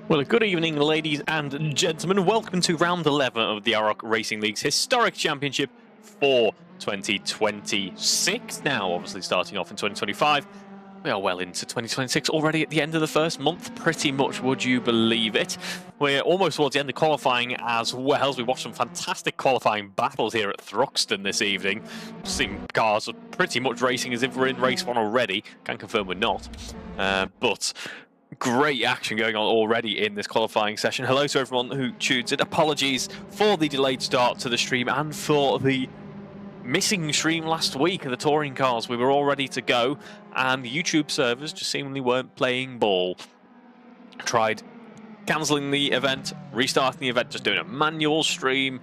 Well, good evening, ladies and gentlemen. Welcome to round 11 of the AROC Racing League's historic championship for 2026. Now, obviously starting off in 2025. We are well into 2026 already at the end of the first month, pretty much, would you believe it? We're almost towards the end of qualifying as well, as we watched some fantastic qualifying battles here at Thruxton this evening. Seeing cars are pretty much racing as if we're in race one already. Can confirm we're not. But great action going on already in this qualifying session. Hello to everyone who tunes in. Apologies for the delayed start to the stream and for the missing stream last week of the touring cars. We were all ready to go and the YouTube servers just seemingly weren't playing ball. Tried cancelling the event, restarting the event, just doing a manual stream.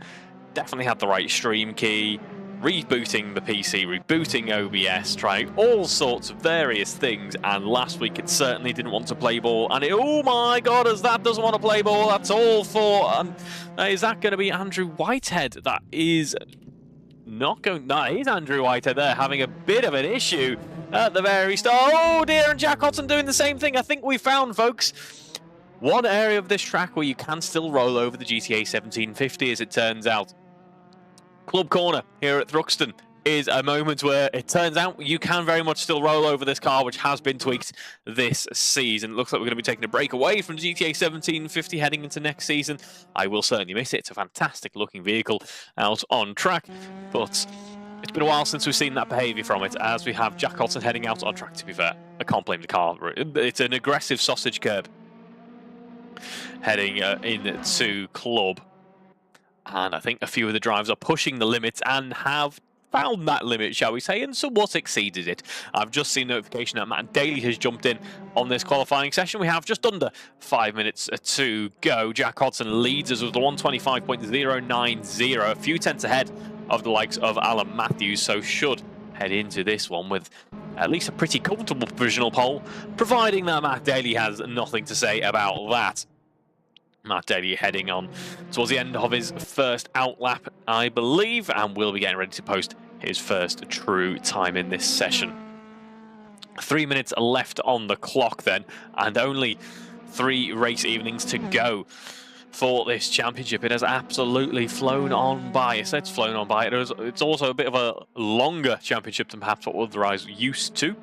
Definitely had the right stream key. Rebooting the PC, rebooting OBS, trying all sorts of various things, and last week it certainly didn't want to play ball, and oh my god, as that doesn't want to play ball, that's all for, is that going to be Andrew Whitehead? That is not going, that is Andrew Whitehead there, having a bit of an issue at the very start. Oh dear, and Jack Hudson doing the same thing. I think we found, folks, one area of this track where you can still roll over the GTA 1750, as it turns out. Club Corner here at Thruxton is a moment where it turns out you can very much still roll over this car, which has been tweaked this season. It looks like we're going to be taking a break away from GTA 1750 heading into next season. I will certainly miss it. It's a fantastic looking vehicle out on track, but it's been a while since we've seen that behaviour from it, as we have Jack Hudson heading out on track, to be fair. I can't blame the car. It's an aggressive sausage curb heading into Club. And I think a few of the drivers are pushing the limits and have found that limit, shall we say, and somewhat exceeded it. I've just seen notification that Matt Daly has jumped in on this qualifying session. We have just under 5 minutes to go. Jack Hudson leads us with the 125.090, a few tenths ahead of the likes of Alan Matthews, so should head into this one with at least a pretty comfortable provisional pole, providing that Matt Daly has nothing to say about that. Matt Daly heading on towards the end of his first outlap, I believe, and will be getting ready to post his first true time in this session. 3 minutes left on the clock then, and only 3 race evenings to go for this championship. It has absolutely flown on by. I said it's flown on by. It's also a bit of a longer championship than perhaps what we're otherwise used to,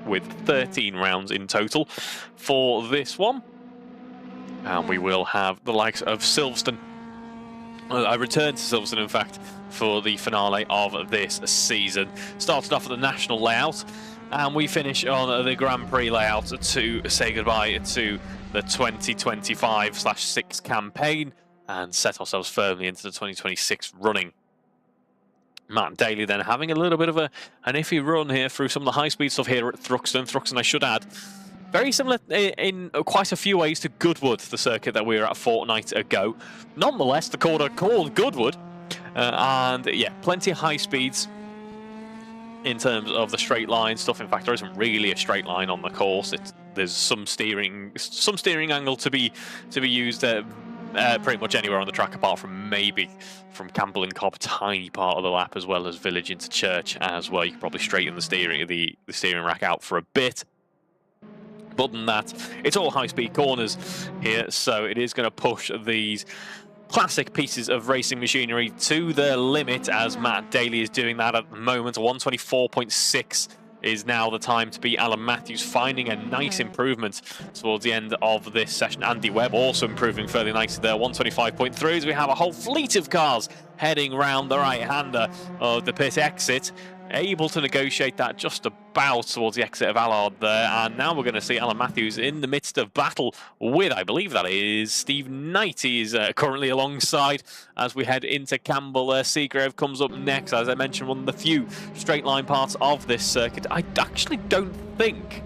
with 13 rounds in total for this one. And we will have the likes of Silverstone I returned to Silverstone, in fact, for the finale of this season. Started off at the national layout, and we finish on the Grand Prix layout to say goodbye to the 2025/6 campaign and set ourselves firmly into the 2026 running. Matt Daly then having a little bit of an iffy run here through some of the high-speed stuff here at Thruxton. Thruxton, I should add, very similar in quite a few ways to Goodwood, the circuit that we were at a fortnight ago. Nonetheless, the corner called Goodwood, and yeah, plenty of high speeds in terms of the straight line stuff. In fact, there isn't really a straight line on the course. There's some steering angle to be used pretty much anywhere on the track, apart from maybe from Campbell and Cobb, tiny part of the lap, as well as Village into Church as well. You can probably straighten the steering rack out for a bit. But other than that, it's all high-speed corners here, so it is going to push these classic pieces of racing machinery to their limit, as Matt Daly is doing that at the moment. 124.6 is now the time to beat Alan Matthews, finding a nice improvement towards the end of this session. Andy Webb also improving fairly nicely there, 125.3, as we have a whole fleet of cars heading round the right-hander of the pit exit, able to negotiate that just about towards the exit of Allard there. And now we're going to see Alan Matthews in the midst of battle with, I believe that is Steve Knight. He is currently alongside as we head into Campbell. Seagrave comes up next, as I mentioned, one of the few straight line parts of this circuit. I actually don't think...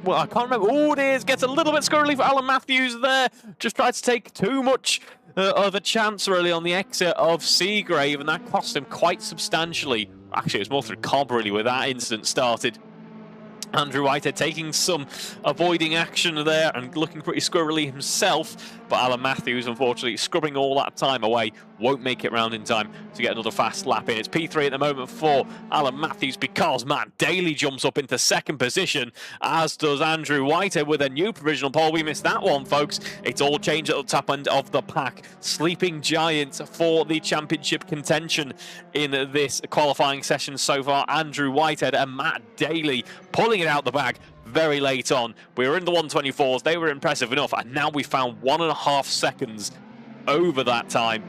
Well, I can't remember. Oh, it is. Gets a little bit squirrely for Alan Matthews there. Just tried to take too much of a chance, really, on the exit of Seagrave, and that cost him quite substantially. Actually, it was more through Cobb, really, where that incident started. Andrew Whitehead taking some avoiding action there and looking pretty squirrely himself, but Alan Matthews, unfortunately, scrubbing all that time away, won't make it round in time to get another fast lap in. It's P3 at the moment for Alan Matthews, because Matt Daly jumps up into second position, as does Andrew Whitehead with a new provisional pole. We missed that one, folks. It's all changed at the top end of the pack. Sleeping giant for the championship contention in this qualifying session so far. Andrew Whitehead and Matt Daly pulling it out the bag very late on. We were in the 124s, they were impressive enough, and now we found 1.5 seconds over that time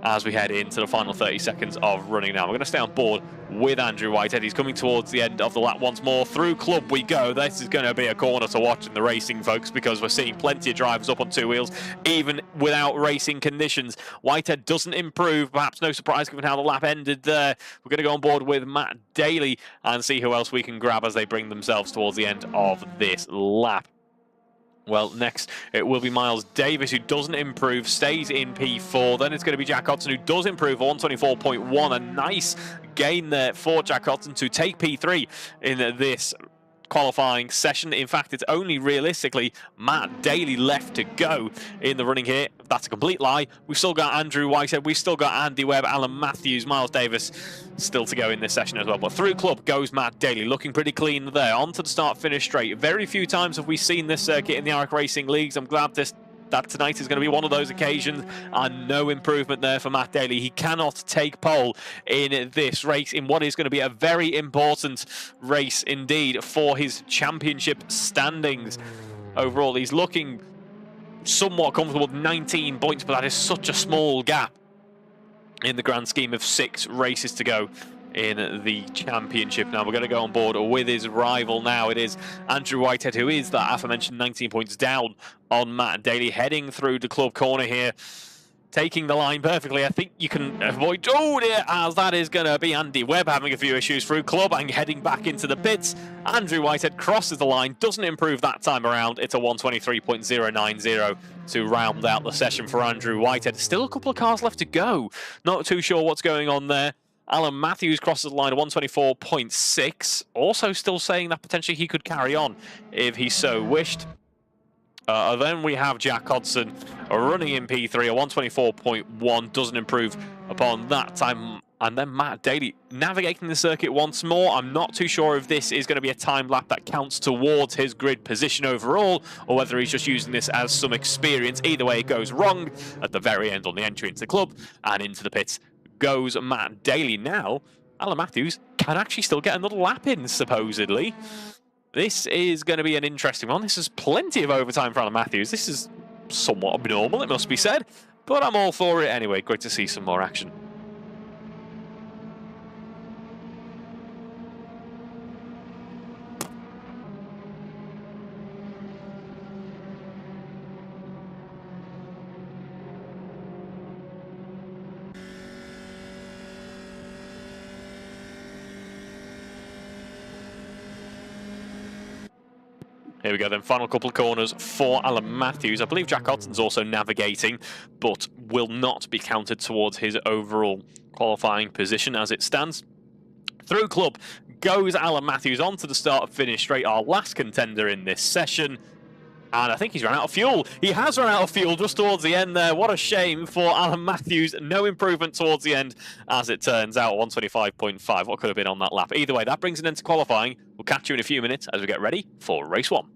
as we head into the final 30 seconds of running now. We're going to stay on board with Andrew Whitehead. He's coming towards the end of the lap once more. Through Club we go. This is going to be a corner to watch in the racing, folks, because we're seeing plenty of drivers up on two wheels, even without racing conditions. Whitehead doesn't improve, perhaps no surprise given how the lap ended there. We're going to go on board with Matt Daly and see who else we can grab as they bring themselves towards the end of this lap. Well, next it will be Miles Davis, who doesn't improve, stays in P4. Then it's going to be Jack Hodson, who does improve, 124.1. A nice gain there for Jack Hodson to take P3 in this qualifying session. In fact, it's only realistically Matt Daly left to go in the running here. That's a complete lie. We've still got Andrew Whitehead, we've still got Andy Webb, Alan Matthews, Miles Davis still to go in this session as well. But through Club goes Matt Daly, looking pretty clean there. On to the start-finish straight. Very few times have we seen this circuit in the AROC Racing Leagues. I'm glad that tonight is going to be one of those occasions, and no improvement there for Matt Daly. He cannot take pole in this race, in what is going to be a very important race indeed for his championship standings. Overall, he's looking somewhat comfortable with 19 points, but that is such a small gap in the grand scheme of 6 races to go in the championship. Now we're going to go on board with his rival now. It is Andrew Whitehead, who is that aforementioned 19 points down on Matt Daly, heading through the club corner here, taking the line perfectly. I think you can avoid, oh dear, as that is going to be Andy Webb having a few issues through Club and heading back into the pits. Andrew Whitehead crosses the line, doesn't improve that time around. It's a 123.090 to round out the session for Andrew Whitehead. Still a couple of cars left to go. Not too sure what's going on there. Alan Matthews crosses the line at 124.6. Also still saying that potentially he could carry on if he so wished. Then we have Jack Hodson running in P3 at 124.1. Doesn't improve upon that time. And then Matt Daly navigating the circuit once more. I'm not too sure if this is going to be a time lap that counts towards his grid position overall, or whether he's just using this as some experience. Either way, it goes wrong at the very end on the entry into the club, and into the pits goes Matt Daly. Now, Alan Matthews can actually still get another lap in, supposedly. This is going to be an interesting one. This is plenty of overtime for Alan Matthews. This is somewhat abnormal, it must be said. but I'm all for it anyway. Great to see some more action. Here we go then, final couple of corners for Alan Matthews. I believe Jack Hodgson's also navigating, but will not be counted towards his overall qualifying position as it stands. Through club goes Alan Matthews on to the start-finish straight, our last contender in this session. And I think he's run out of fuel. He has run out of fuel just towards the end there. What a shame for Alan Matthews. No improvement towards the end, as it turns out. 125.5. What could have been on that lap? Either way, that brings an end to qualifying. We'll catch you in a few minutes as we get ready for race 1.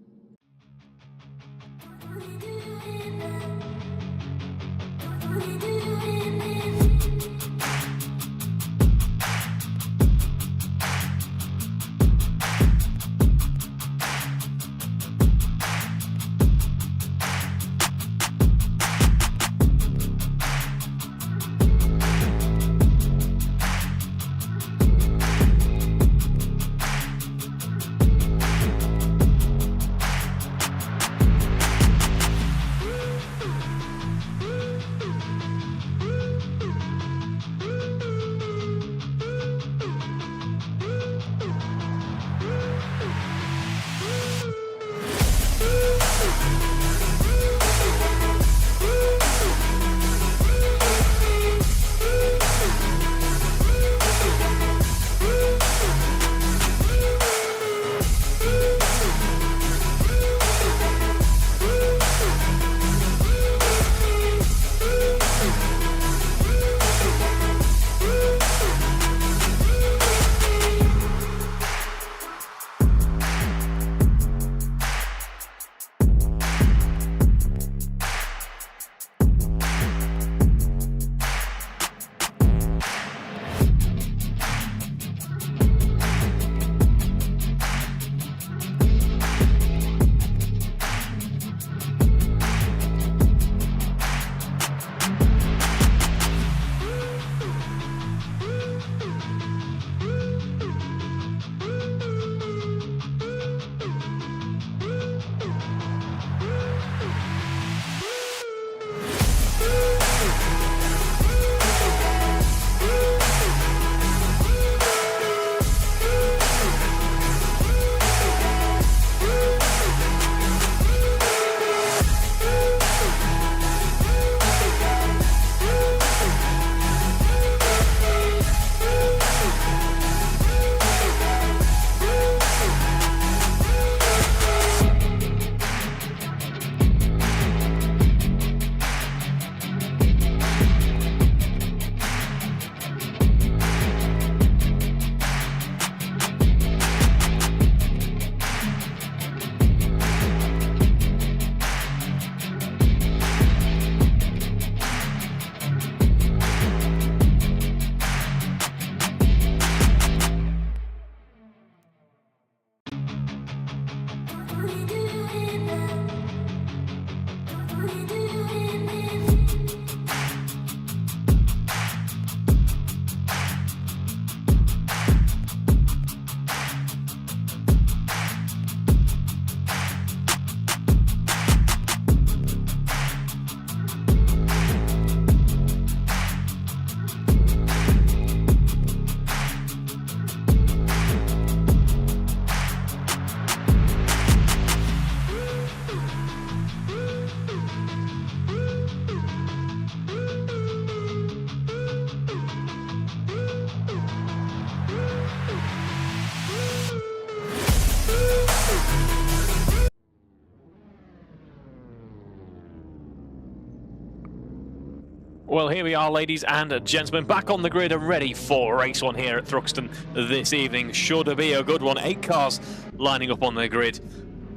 Well, here we are, ladies and gentlemen, back on the grid and ready for race 1 here at Thruxton this evening. Should be a good one. 8 cars lining up on the grid.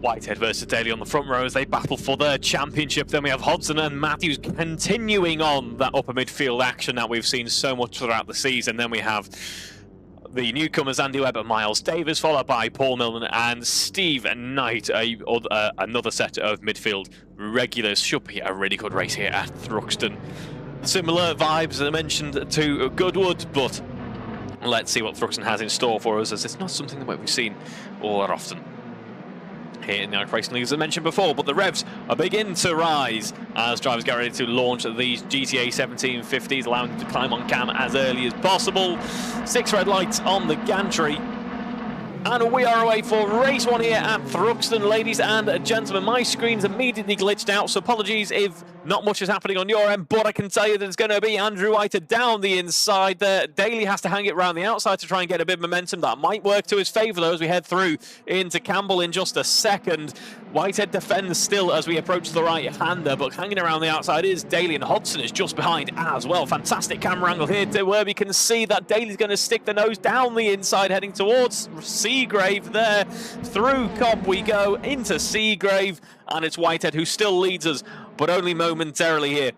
Whitehead versus Daly on the front row as they battle for their championship. Then we have Hodgson and Matthews continuing on that upper midfield action that we've seen so much throughout the season. Then we have the newcomers Andy Webb and Miles Davis, followed by Paul Millman and Steve Knight, another set of midfield regulars. Should be a really good race here at Thruxton. Similar vibes, as I mentioned, to Goodwood, but let's see what Thruxton has in store for us, as it's not something that we've seen all that often here in the AROC Racing League, as I mentioned before. But the revs are beginning to rise as drivers get ready to launch these GTA 1750s, allowing them to climb on cam as early as possible. 6 red lights on the gantry. And we are away for race 1 here at Thruxton, ladies and gentlemen. My screen's immediately glitched out, so apologies if not much is happening on your end, but I can tell you that it's going to be Andrew White down the inside there. Daly has to hang it around the outside to try and get a bit of momentum. That might work to his favour, though, as we head through into Campbell in just a second. Whitehead defends still as we approach the right-hander, but hanging around the outside is Daly, and Hodson is just behind as well. Fantastic camera angle here to where we can see that Daly's going to stick the nose down the inside, heading towards Seagrave there. Through Cobb we go into Seagrave, and it's Whitehead who still leads us, but only momentarily here.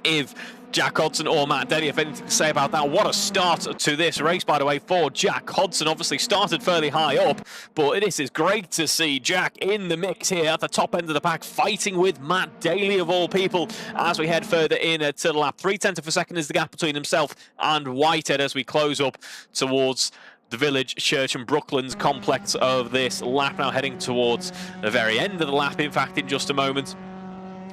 If Jack Hodson or Matt Daly have anything to say about that. What a start to this race, by the way, for Jack Hodson. Obviously started fairly high up, but this is great to see Jack in the mix here at the top end of the pack, fighting with Matt Daly of all people as we head further in to the lap. 3/10 of a second is the gap between himself and Whitehead as we close up towards the Village, Church and Brooklands complex of this lap, now heading towards the very end of the lap, in fact, in just a moment.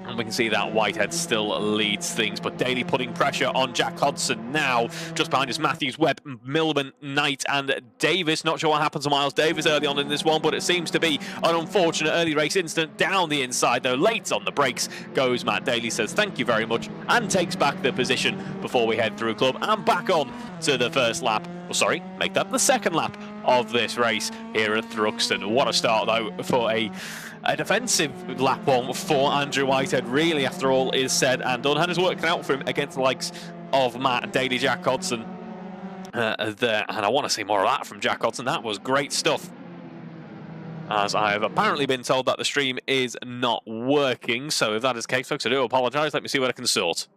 And we can see that Whitehead still leads things, but Daly putting pressure on Jack Hodson now. Just behind us, Matthews, Webb, Millman, Knight and Davis. Not sure what happened to Miles Davis early on in this one, but it seems to be an unfortunate early race incident down the inside, though. Late on the brakes goes Matt Daly, says thank you very much, and takes back the position before we head through club and back on to the first lap. Well, sorry, make that the second lap of this race here at Thruxton. What a start, though, for a defensive lap one for Andrew Whitehead, really, after all is said and done. And it's working out for him against the likes of Matt Daly, Jack Hodson there. And I want to see more of that from Jack Hodson. That was great stuff. As I have apparently been told that the stream is not working. So if that is the case, folks, I do apologise. Let me see what I can sort.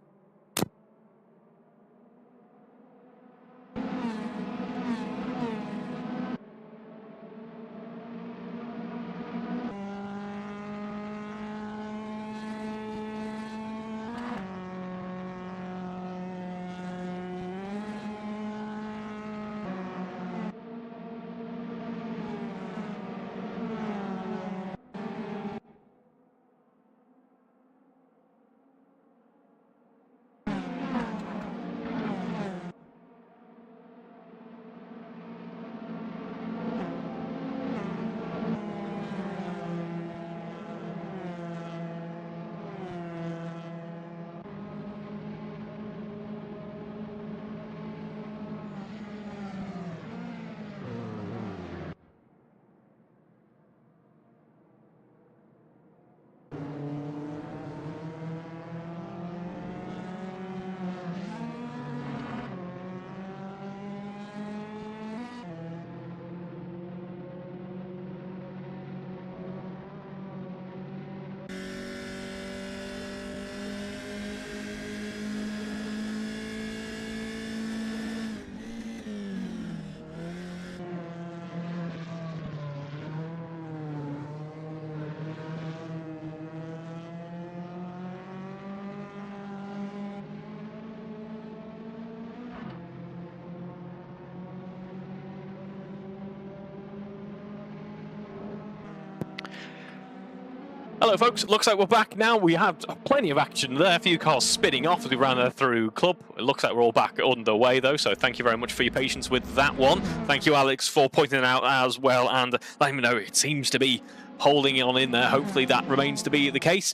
Hello folks, looks like we're back now. We have plenty of action there, a few cars spinning off as we ran through club. It looks like we're all back underway though, so thank you very much for your patience with that one. Thank you, Alex, for pointing it out as well, and letting me know it seems to be holding on in there. Hopefully that remains to be the case.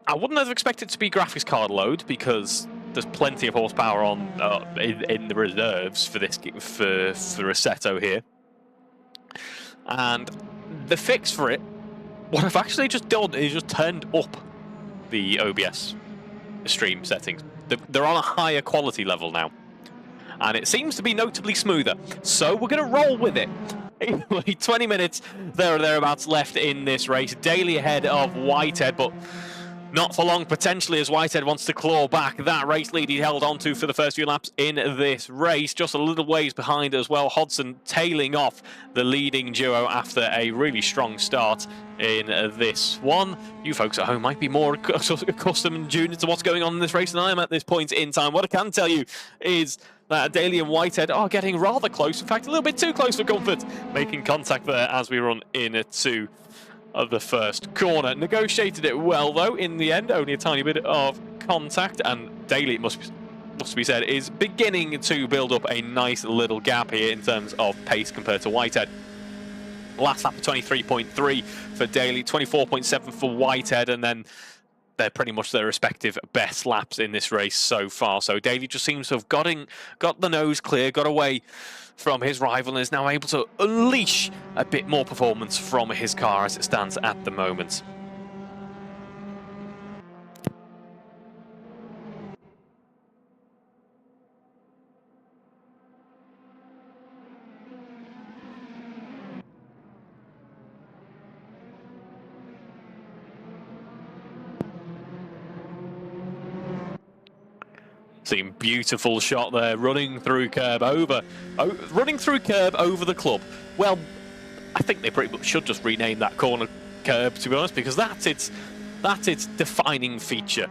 I wouldn't have expected it to be graphics card load, because there's plenty of horsepower on in the reserves for this for Assetto here. And the fix for it, what I've actually just done is just turned up the OBS stream settings. They're on a higher quality level now, and it seems to be notably smoother. So we're going to roll with it. 20 minutes there or thereabouts left in this race. Daly ahead of Whitehead, but Not for long, potentially, as Whitehead wants to claw back that race lead he held on to for the first few laps in this race. Just a little ways behind as well. Hodson tailing off the leading duo after a really strong start in this one. You folks at home might be more accustomed and tuned into what's going on in this race than I am at this point in time. What I can tell you is that Daly and Whitehead are getting rather close. In fact, a little bit too close for comfort, making contact there as we run into of the first corner. Negotiated it well though in the end, only a tiny bit of contact, and Daly, it must be said, is beginning to build up a nice little gap here in terms of pace compared to Whitehead. Last lap of 23.3 for Daly, 24.7 for Whitehead, and then they're pretty much their respective best laps in this race so far. So Daly just seems to have got the nose clear, got away from his rival, and is now able to unleash a bit more performance from his car as it stands at the moment. Seeing beautiful shot there, running through curb over the club. Well, I think they pretty much should just rename that corner curb, to be honest, because that's its defining feature.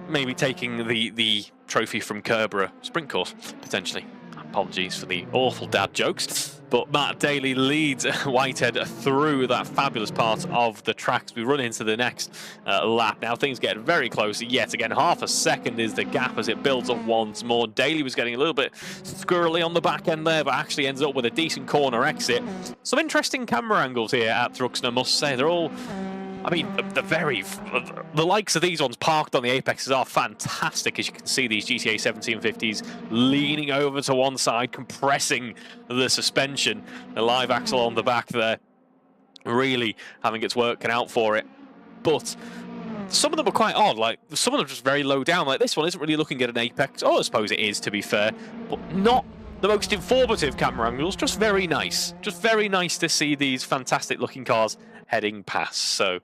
Maybe taking the trophy from Kerbera sprint course potentially. Apologies for the awful dad jokes, but Matt Daly leads Whitehead through that fabulous part of the tracks. We run into the next lap. Now things get very close yet again. Half a second is the gap as it builds up once more. Daly was getting a little bit squirrely on the back end there, but actually ends up with a decent corner exit. Some interesting camera angles here at Thruxton, I must say. They're all, I mean, the likes of these ones parked on the apexes are fantastic, as you can see these GTA 1750s leaning over to one side, compressing the suspension. The live axle on the back there, really having its work cut out for it. But some of them are quite odd, like some of them are just very low down. Like this one isn't really looking at an apex. Oh, I suppose it is, to be fair, but not the most informative camera angles. Just very nice. Just very nice to see these fantastic looking cars heading past. So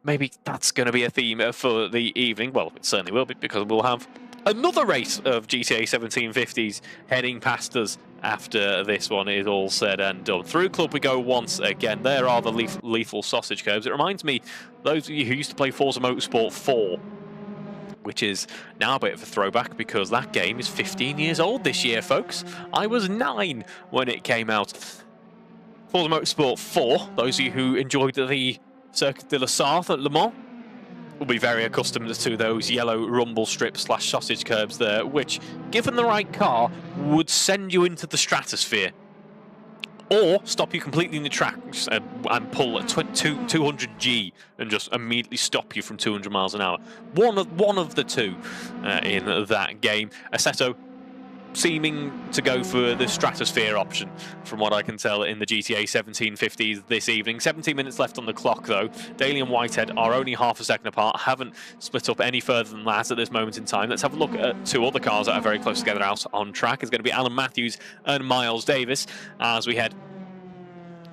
maybe that's going to be a theme for the evening. Well, it certainly will be, because we'll have another race of GTA 1750s heading past us after this one is all said and done. Through club we go once again. There are the lethal sausage curbs. It reminds me, those of you who used to play Forza Motorsport 4, which is now a bit of a throwback because that game is 15 years old this year, folks. I was 9 when it came out. Forza Motorsport 4, those of you who enjoyed the Circuit de la Sarthe at Le Mans will be very accustomed to those yellow rumble strips / sausage curbs there, which, given the right car, would send you into the stratosphere. Or stop you completely in the track and pull at 200G and just immediately stop you from 200 miles an hour. One of the two in that game. Assetto seeming to go for the stratosphere option, from what I can tell in the GTA 1750s this evening. 17 minutes left on the clock though. Daly and Whitehead are only half a second apart, haven't split up any further than that at this moment in time. Let's have a look at two other cars that are very close together out on track. It's going to be Alan Matthews and Miles Davis as we head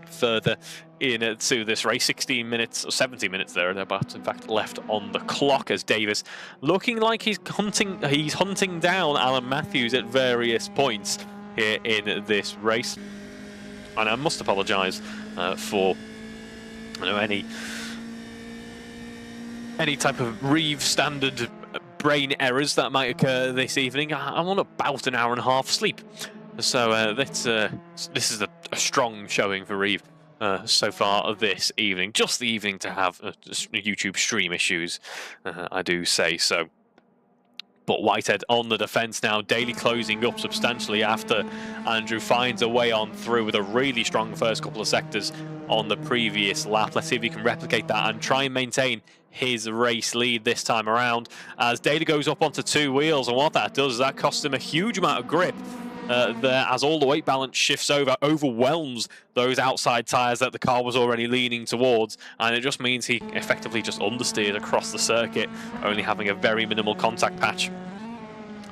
further into this race. 16 minutes or 17 minutes thereabouts, in fact, left on the clock, as Davis looking like he's hunting down Alan Matthews at various points here in this race. And I must apologise for any type of Reeve standard brain errors that might occur this evening. I'm on about an hour and a half sleep, so this is a strong showing for Reeve so far this evening. Just the evening to have YouTube stream issues, I do say so. But Whitehead on the defence now. Daly closing up substantially after Andrew finds a way on through with a really strong first couple of sectors on the previous lap. Let's see if he can replicate that and try and maintain his race lead this time around, as Daly goes up onto two wheels, and what that does is that costs him a huge amount of grip there, as all the weight balance shifts over, overwhelms those outside tyres that the car was already leaning towards, and it just means he effectively just understeered across the circuit, only having a very minimal contact patch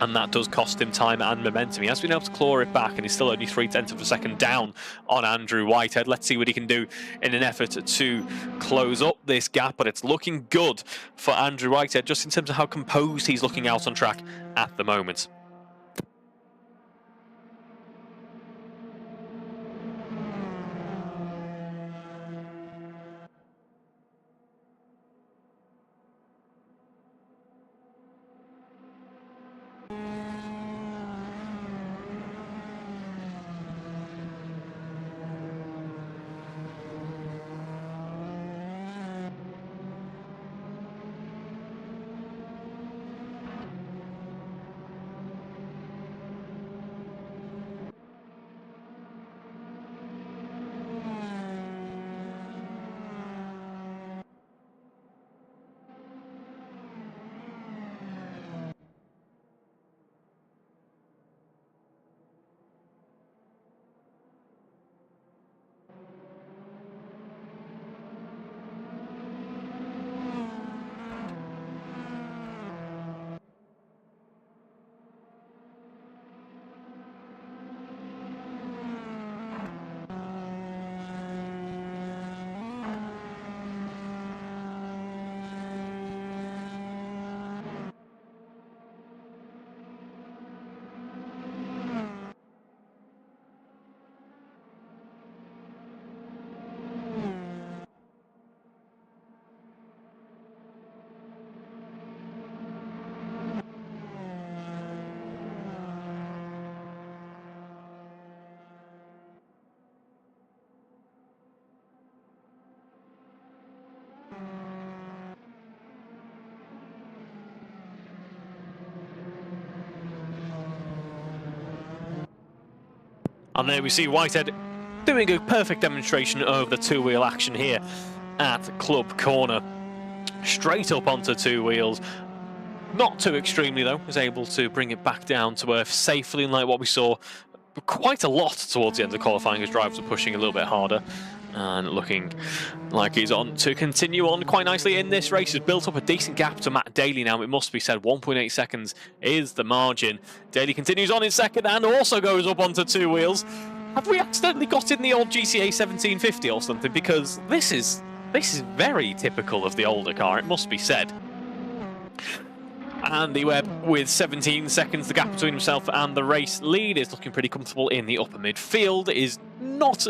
and that does cost him time and momentum. He has been able to claw it back, and he's still only 0.3 of a second down on Andrew Whitehead. Let's see what he can do in an effort to close up this gap, but it's looking good for Andrew Whitehead, just in terms of how composed he's looking out on track at the moment. And there we see Whitehead doing a perfect demonstration of the two-wheel action here at Club Corner. Straight up onto two wheels. Not too extremely though, was able to bring it back down to earth safely, and like what we saw quite a lot towards the end of qualifying as drivers were pushing a little bit harder. And looking like he's on to continue on quite nicely in this race. He's built up a decent gap to Matt Daly now, it must be said. 1.8 seconds is the margin. Daly continues on in second and also goes up onto two wheels. Have we accidentally got in the old GCA 1750 or something? Because this is very typical of the older car, it must be said. Andy Webb with 17 seconds, the gap between himself and the race lead, is looking pretty comfortable in the upper midfield, is not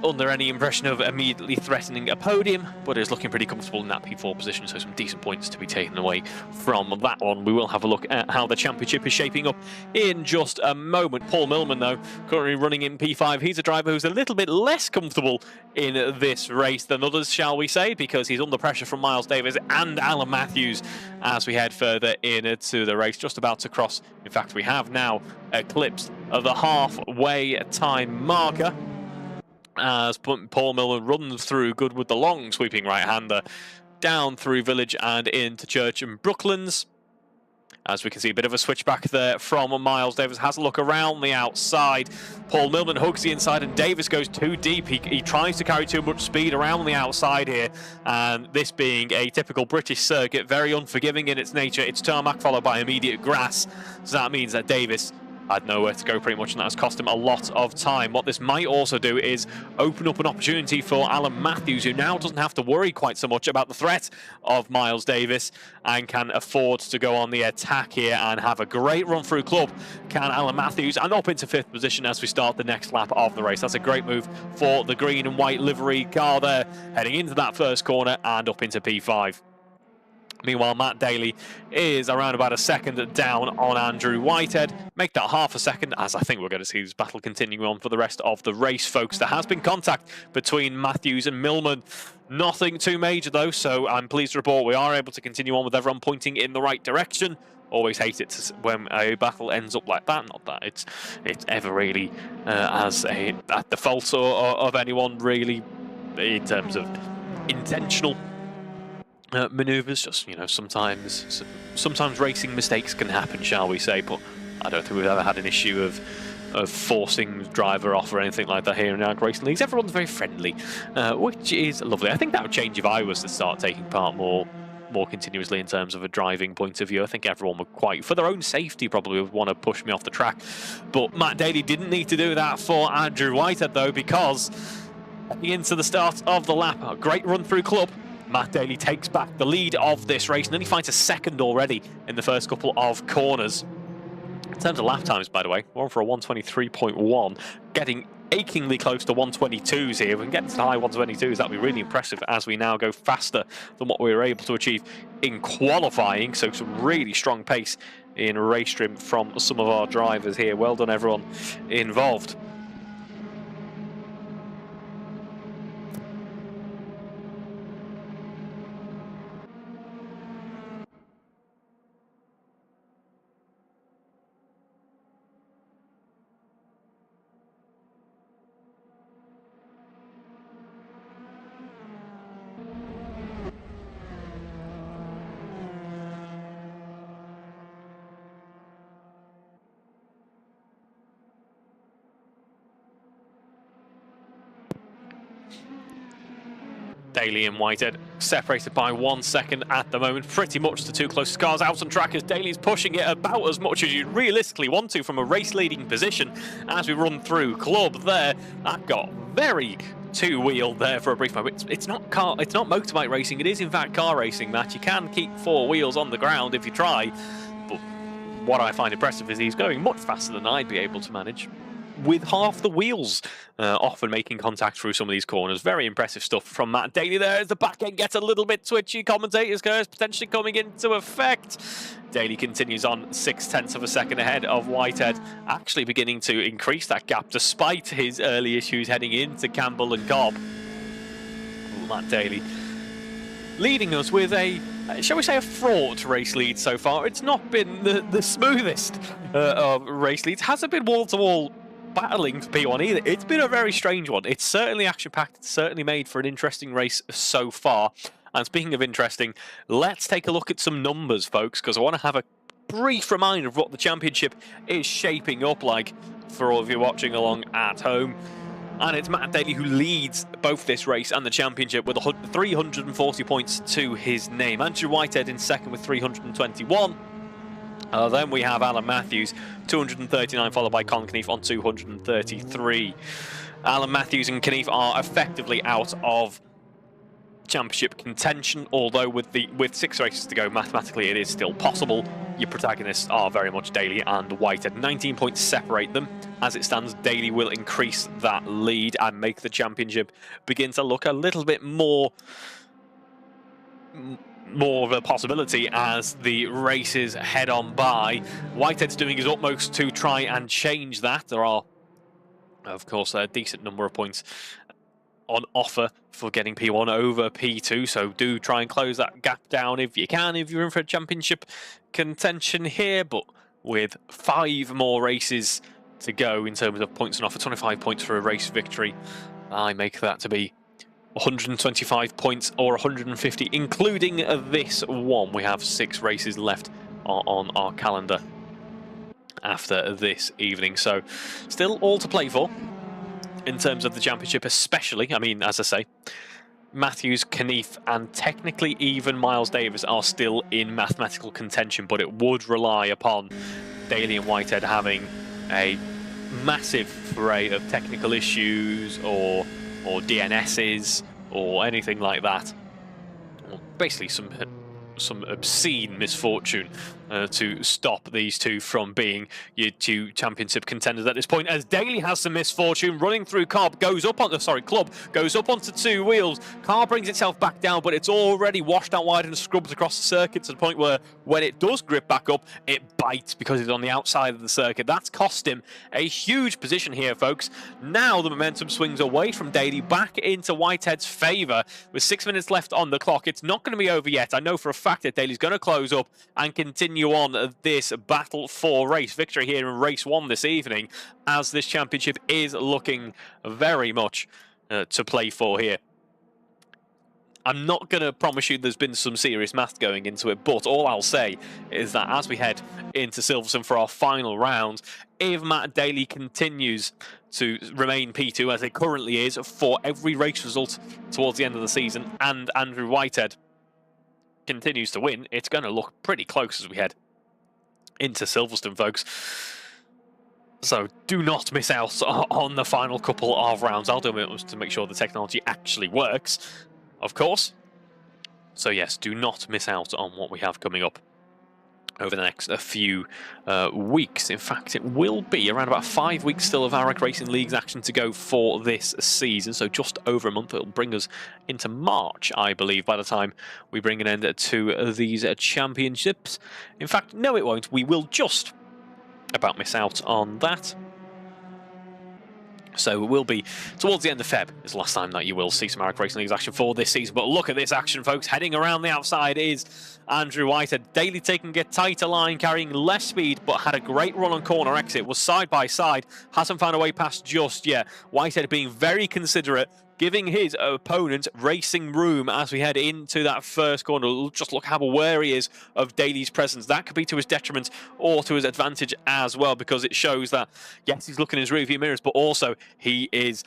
under any impression of immediately threatening a podium, but is looking pretty comfortable in that P4 position, so some decent points to be taken away from that one. We will have a look at how the championship is shaping up in just a moment. Paul Millman, though, currently running in P5. He's a driver who's a little bit less comfortable in this race than others, shall we say, because he's under pressure from Miles Davis and Alan Matthews as we head further into the race. Just about to cross, in fact, we have now eclipsed the halfway time marker, as Paul Millman runs through Goodwood, the long sweeping right-hander, down through Village and into Church and Brooklands. As we can see, a bit of a switchback there from Miles Davis. Has a look around the outside. Paul Millman hugs the inside and Davis goes too deep. He tries to carry too much speed around the outside here. And this being a typical British circuit, very unforgiving in its nature. It's tarmac followed by immediate grass. So that means that Davis had nowhere to go pretty much, and that has cost him a lot of time. What this might also do is open up an opportunity for Alan Matthews, who now doesn't have to worry quite so much about the threat of Miles Davis and can afford to go on the attack here and have a great run through Club. Can Alan Matthews, and up into 5th position as we start the next lap of the race. That's a great move for the green and white livery car there, heading into that first corner and up into P5. Meanwhile, Matt Daly is around about a second down on Andrew Whitehead. Make that half a second, as I think we're going to see this battle continuing on for the rest of the race, folks. There has been contact between Matthews and Millman. Nothing too major, though, so I'm pleased to report we are able to continue on with everyone pointing in the right direction. Always hate it when a battle ends up like that. Not that it's ever really at the fault of anyone, really, in terms of intentional maneuvers. Just, you know, sometimes racing mistakes can happen, shall we say, but I don't think we've ever had an issue of forcing driver off or anything like that here in our racing leagues. Everyone's very friendly, which is lovely. I think that would change if I was to start taking part more more continuously in terms of a driving point of view. I think everyone would quite, for their own safety, probably would want to push me off the track. But Matt Daly didn't need to do that for Andrew Whitehead, though, because into the start of the lap, a great run through club. Matt Daly takes back the lead of this race, and then he finds a second already in the first couple of corners. In terms of lap times, by the way, we're on for a 123.1, getting achingly close to 122s here. If we can get to the high 122s, that'll be really impressive as we now go faster than what we were able to achieve in qualifying. So some really strong pace in race trim from some of our drivers here. Well done, everyone involved. Daly and Whitehead separated by 1 second at the moment. Pretty much the two closest cars out on track as Daly's pushing it about as much as you'd realistically want to from a race-leading position as we run through club there. That got very two-wheeled there for a brief moment. It's not motorbike racing. It is in fact car racing, Matt. You can keep four wheels on the ground if you try, but what I find impressive is he's going much faster than I'd be able to manage, with half the wheels often making contact through some of these corners. Very impressive stuff from Matt Daly there as the back end gets a little bit twitchy. Commentator's curse potentially coming into effect. Daly continues on 0.6 of a second ahead of Whitehead, actually beginning to increase that gap despite his early issues heading into Campbell and Cobb. Matt Daly leading us with a, shall we say, a fraught race lead so far. It's not been the smoothest of race leads. Hasn't been wall-to-wall battling for P1 either. It's been a very strange one. It's certainly action-packed. It's certainly made for an interesting race so far. And speaking of interesting, let's take a look at some numbers, folks, because I want to have a brief reminder of what the championship is shaping up like for all of you watching along at home. And it's Matt Daly who leads both this race and the championship with 340 points to his name. Andrew Whitehead in second with 321. Then we have Alan Matthews, 239, followed by Colin Knief on 233. Alan Matthews and Knief are effectively out of championship contention, although with 6 races to go, mathematically it is still possible. Your protagonists are very much Daly and Whitehead. 19 points separate them. As it stands, Daly will increase that lead and make the championship begin to look a little bit more of a possibility as the races head on by. Whitehead's doing his utmost to try and change that. There are, of course, a decent number of points on offer for getting P1 over P2, so do try and close that gap down if you can, if you're in for a championship contention here. But with 5 more races to go in terms of points on offer, 25 points for a race victory, I make that to be 125 points or 150, including this one. We have 6 races left on our calendar after this evening, so still all to play for in terms of the championship, especially. I mean, as I say, Matthews, Knief, and technically even Miles Davis are still in mathematical contention, but it would rely upon Daly and Whitehead having a massive array of technical issues or DNSs or anything like that, or basically some obscene misfortune to stop these two from being your 2 championship contenders at this point. As Daly has some misfortune running through Club, goes up on Club goes up onto 2 wheels. Car brings itself back down, but it's already washed out wide and scrubbed across the circuit to the point where when it does grip back up, it bites because it's on the outside of the circuit. That's cost him a huge position here, folks. Now the momentum swings away from Daly back into Whitehead's favour with 6 minutes left on the clock. It's not going to be over yet. I know for a fact that Daly's going to close up and continue on this battle for race victory here in race 1 this evening, as this championship is looking very much to play for here. I'm not going to promise you there's been some serious math going into it, but all I'll say is that as we head into Silverstone for our final round, if Matt Daly continues to remain P2 as it currently is for every race result towards the end of the season, and Andrew Whitehead continues to win, it's going to look pretty close as we head into Silverstone, folks. So do not miss out on the final couple of rounds. I'll do my utmost to make sure the technology actually works, of course. So yes, do not miss out on what we have coming up over the next few weeks. In fact, it will be around about 5 weeks still of AROC Racing League's action to go for this season. So just over a month. It'll bring us into March, I believe, by the time we bring an end to these championships. In fact, no, it won't. We will just about miss out on that. So it will be towards the end of Feb is the last time that you will see some AROC Racing League's action for this season. But look at this action, folks. Heading around the outside is Andrew Whitehead. Daly taking a tighter line, carrying less speed, but had a great run on corner exit. Was side by side. Hasn't found a way past just yet. Whitehead being very considerate, giving his opponent racing room as we head into that first corner. Just look how aware he is of Daly's presence. That could be to his detriment or to his advantage as well, because it shows that, yes, he's looking in his rearview mirrors, but also he's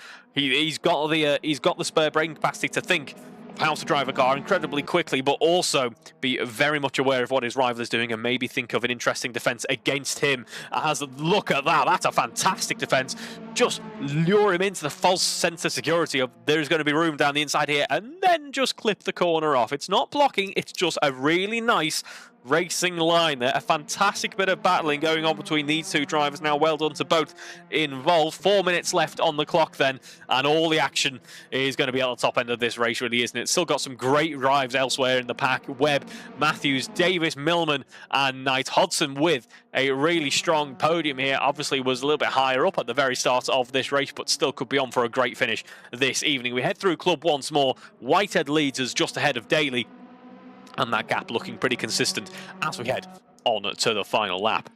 got the spare brain capacity to think of how to drive a car incredibly quickly, but also be very much aware of what his rival is doing and maybe think of an interesting defense against him. As look at that, that's a fantastic defense. Just lure him into the false sense of security of there's going to be room down the inside here, and then just clip the corner off. It's not blocking, it's just a really nice racing line there. A fantastic bit of battling going on between these two drivers now. Well done to both involved. 4 minutes left on the clock then, and all the action is going to be at the top end of this race, really, isn't it? Still got some great drives elsewhere in the pack. Webb, Matthews, Davis, Millman and Knight. Hodson with a really strong podium here. Obviously was a little bit higher up at the very start of this race, but still could be on for a great finish this evening. We head through Club once more. Whitehead leads us just ahead of Daly, and that gap looking pretty consistent as we head on to the final lap.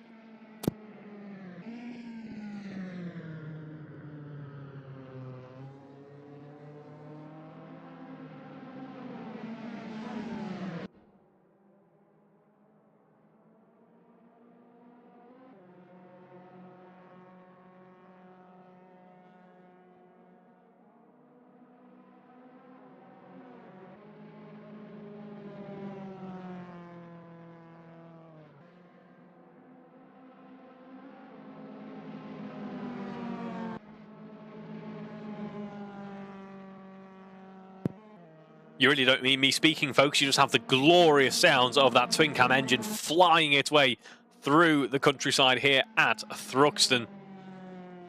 You really don't need me speaking, folks. You just have the glorious sounds of that twin cam engine flying its way through the countryside here at Thruxton.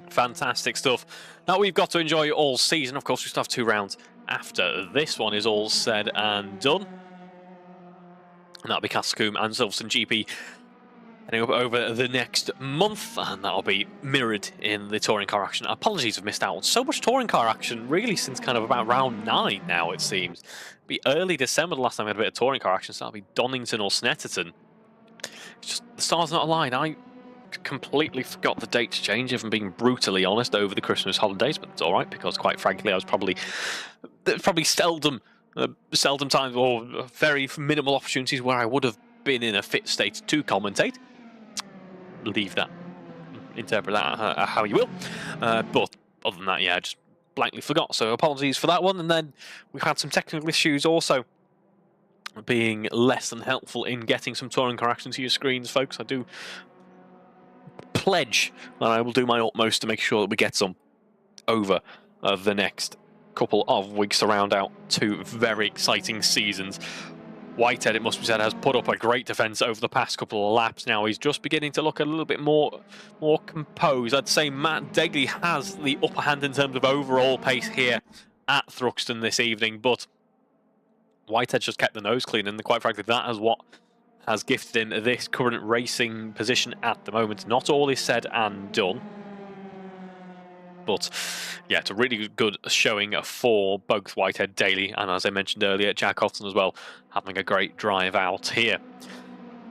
Fantastic stuff that we've got to enjoy all season. Of course, we still have 2 rounds after this one is all said and done. And that'll be Castlecombe and Silverstone GP heading up over the next month, and that'll be mirrored in the touring car action. Apologies, I've missed out on so much touring car action, really, since kind of about round 9 now, it seems. It'll be early December the last time we had a bit of touring car action, so that'll be Donington or Snetterton. It's just, the stars not aligned. I completely forgot the dates change, if I'm being brutally honest, over the Christmas holidays, but it's all right, because quite frankly, I was probably seldom times, or very minimal opportunities where I would have been in a fit state to commentate. Leave that, interpret that how you will, but other than that, yeah, I just blankly forgot, so apologies for that one. And then we've had some technical issues also being less than helpful in getting some touring car action to your screens, folks. I do pledge that I will do my utmost to make sure that we get some over the next couple of weeks to round out 2 very exciting seasons. Whitehead, it must be said, has put up a great defence over the past couple of laps. Now he's just beginning to look a little bit more composed. I'd say Matt Daly has the upper hand in terms of overall pace here at Thruxton this evening, but Whitehead's just kept the nose clean, and quite frankly, that is what has gifted in this current racing position at the moment. Not all is said and done, but yeah, it's a really good showing for both Whitehead, Daly, and as I mentioned earlier, Jack Hodson as well, having a great drive out here.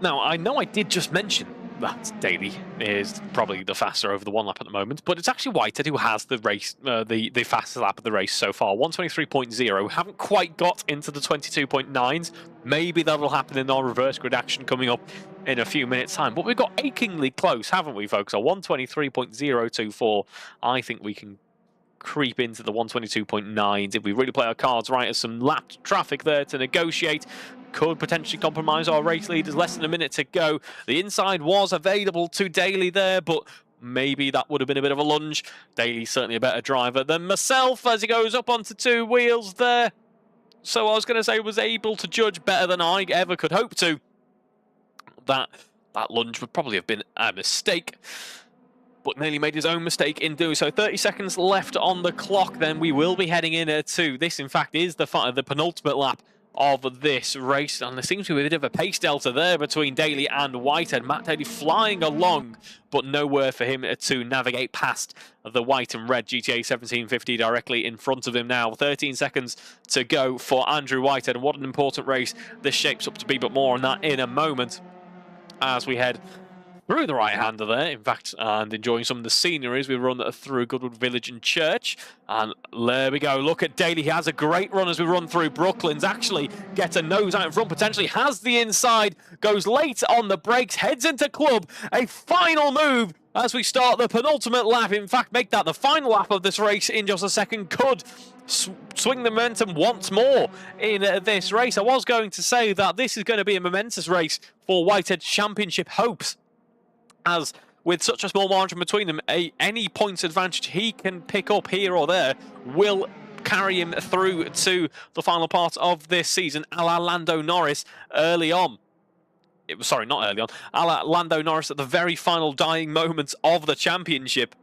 Now, I know I did just mention that Daly is probably the faster over the 1 lap at the moment, but it's actually Whitehead who has the race, the fastest lap of the race so far, 1:23.0. Haven't quite got into the 22.9s. Maybe that'll happen in our reverse grid action coming up in a few minutes' time. But we've got achingly close, haven't we, folks? A 1:23.024. I think we can creep into the 1:22.9s if we really play our cards right. There's some lapped traffic there to negotiate. could potentially compromise our race lead. There's less than a minute to go. The inside was available to Daly there, but maybe that would have been a bit of a lunge. Daly's certainly a better driver than myself as he goes up onto 2 wheels there. So I was going to say was able to judge better than I ever could hope to. That lunge would probably have been a mistake, but nearly made his own mistake in doing so. 30 seconds left on the clock, then we will be heading in to this, in fact, is the penultimate lap of this race, and there seems to be a bit of a pace delta there between Daly and Whitehead. Matt Daly flying along, but nowhere for him to navigate past the white and red GTA 1750 directly in front of him now. 13 seconds to go for Andrew Whitehead, and what an important race this shapes up to be, but more on that in a moment as we head through the right-hander there, in fact, and enjoying some of the scenery as we run through Goodwood Village and Church. And there we go. Look at Daly. He has a great run as we run through Brooklands. Actually gets a nose out in front, potentially has the inside, goes late on the brakes, heads into club. A final move as we start the penultimate lap. In fact, make that the final lap of this race in just a second. Could swing the momentum once more in this race. I was going to say that this is going to be a momentous race for Whitehead's championship hopes, as with such a small margin between them, any points advantage he can pick up here or there will carry him through to the final part of this season, a la Lando Norris early on. Sorry, not early on. A la Lando Norris at the very final dying moments of the championship.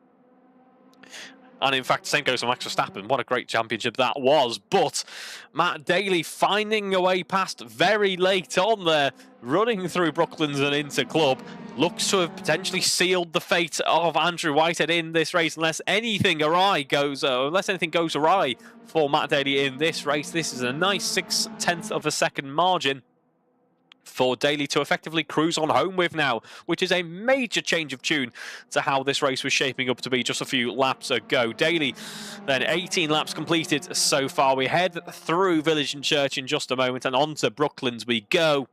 And in fact, the same goes for Max Verstappen. What a great championship that was. But Matt Daly finding a way past very late on there, running through Brooklands and into club, looks to have potentially sealed the fate of Andrew Whitehead in this race, unless anything goes awry for Matt Daly in this race. This is a nice 0.6 of a second margin for Daly to effectively cruise on home with now, which is a major change of tune to how this race was shaping up to be just a few laps ago. Daly, then 18 laps completed so far. We head through Village and Church in just a moment, and on to Brooklands we go.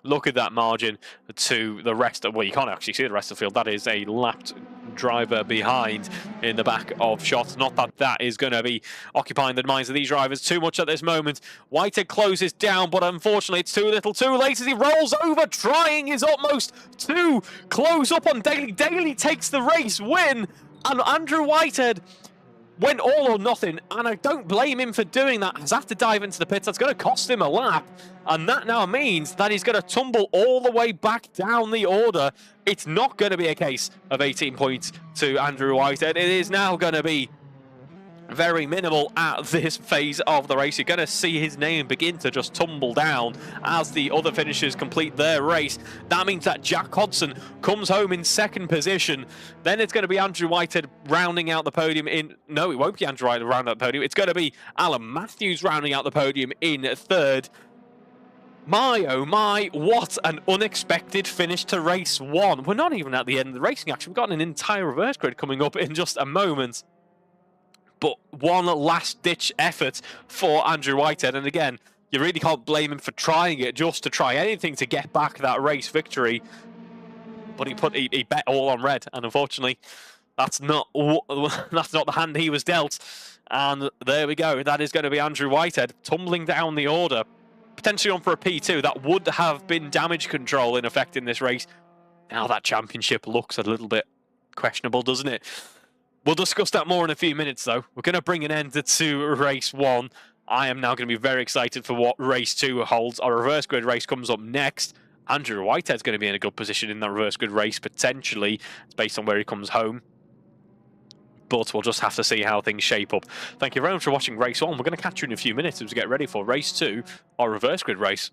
Look at that margin to the rest of, well, you can't actually see the rest of the field. That is a lapped driver behind in the back of shots. Not that that is going to be occupying the minds of these drivers too much at this moment. Whitehead closes down, but unfortunately it's too little too late as he rolls over, trying his utmost to close up on Daly. Daly takes the race win, and Andrew Whitehead went all or nothing, and I don't blame him for doing that. He's had to dive into the pits. That's going to cost him a lap, and that now means that he's going to tumble all the way back down the order. It's not going to be a case of 18 points to Andrew Whitehead. It is now going to be very minimal at this phase of the race. You're going to see his name begin to just tumble down as the other finishers complete their race. That means that Jack Hodson comes home in second position. Then it's going to be Andrew Whitehead rounding out the podium in... No, it won't be Andrew Whitehead rounding out the podium. It's going to be Alan Matthews rounding out the podium in third. My, oh my, what an unexpected finish to race one. We're not even at the end of the racing action. We've got an entire reverse grid coming up in just a moment. But one last-ditch effort for Andrew Whitehead. And again, you really can't blame him for trying it, just to try anything to get back that race victory. But he bet all on red, and unfortunately, that's not the hand he was dealt. And there we go. That is going to be Andrew Whitehead tumbling down the order, potentially on for a P2. That would have been damage control in effect in this race. Now that championship looks a little bit questionable, doesn't it? We'll discuss that more in a few minutes, though. We're going to bring an end to race one. I am now going to be very excited for what race two holds. Our reverse grid race comes up next. Andrew Whitehead's going to be in a good position in that reverse grid race, potentially. It's based on where he comes home. But we'll just have to see how things shape up. Thank you very much for watching race one. We're going to catch you in a few minutes as we get ready for race two, our reverse grid race.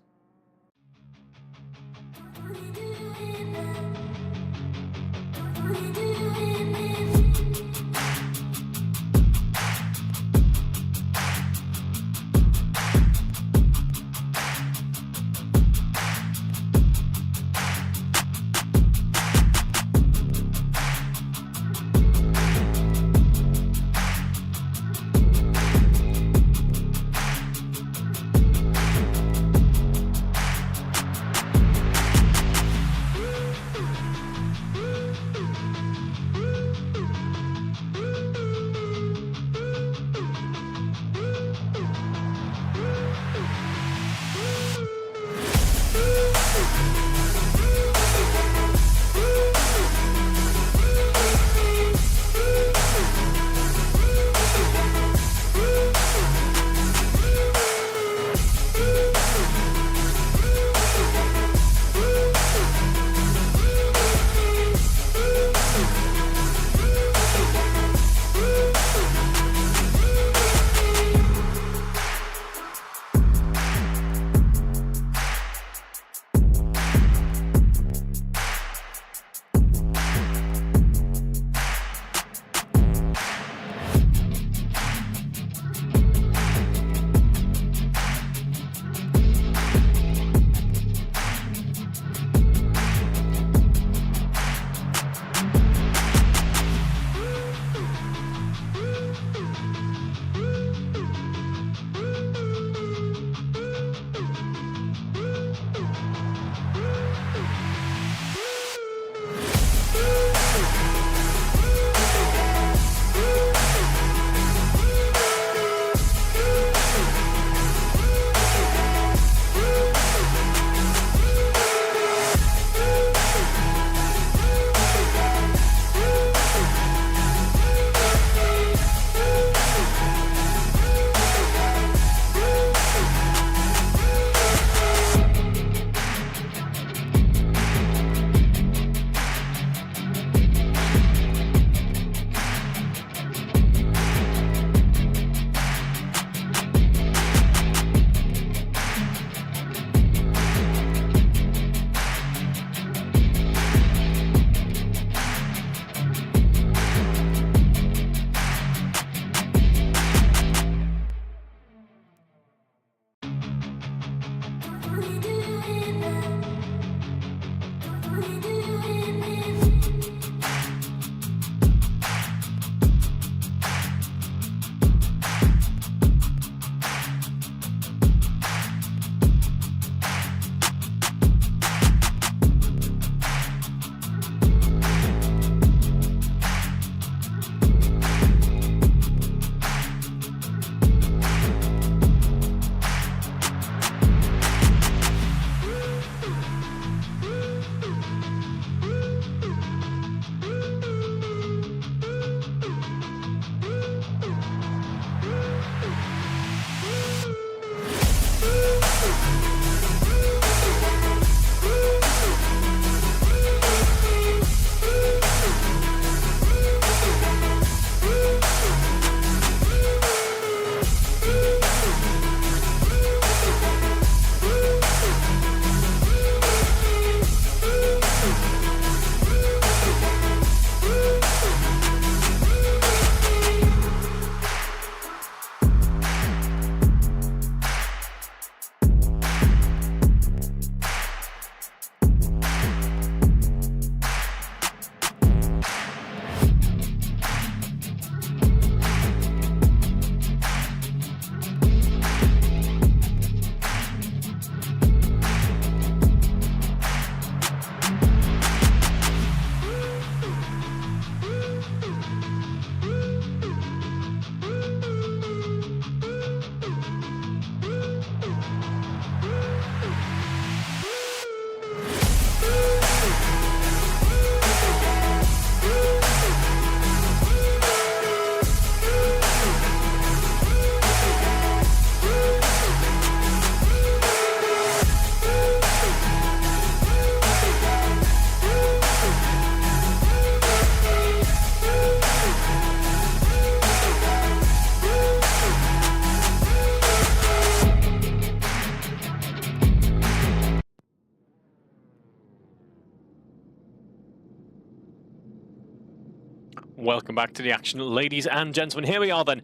Welcome back to the action, ladies and gentlemen. Here we are then,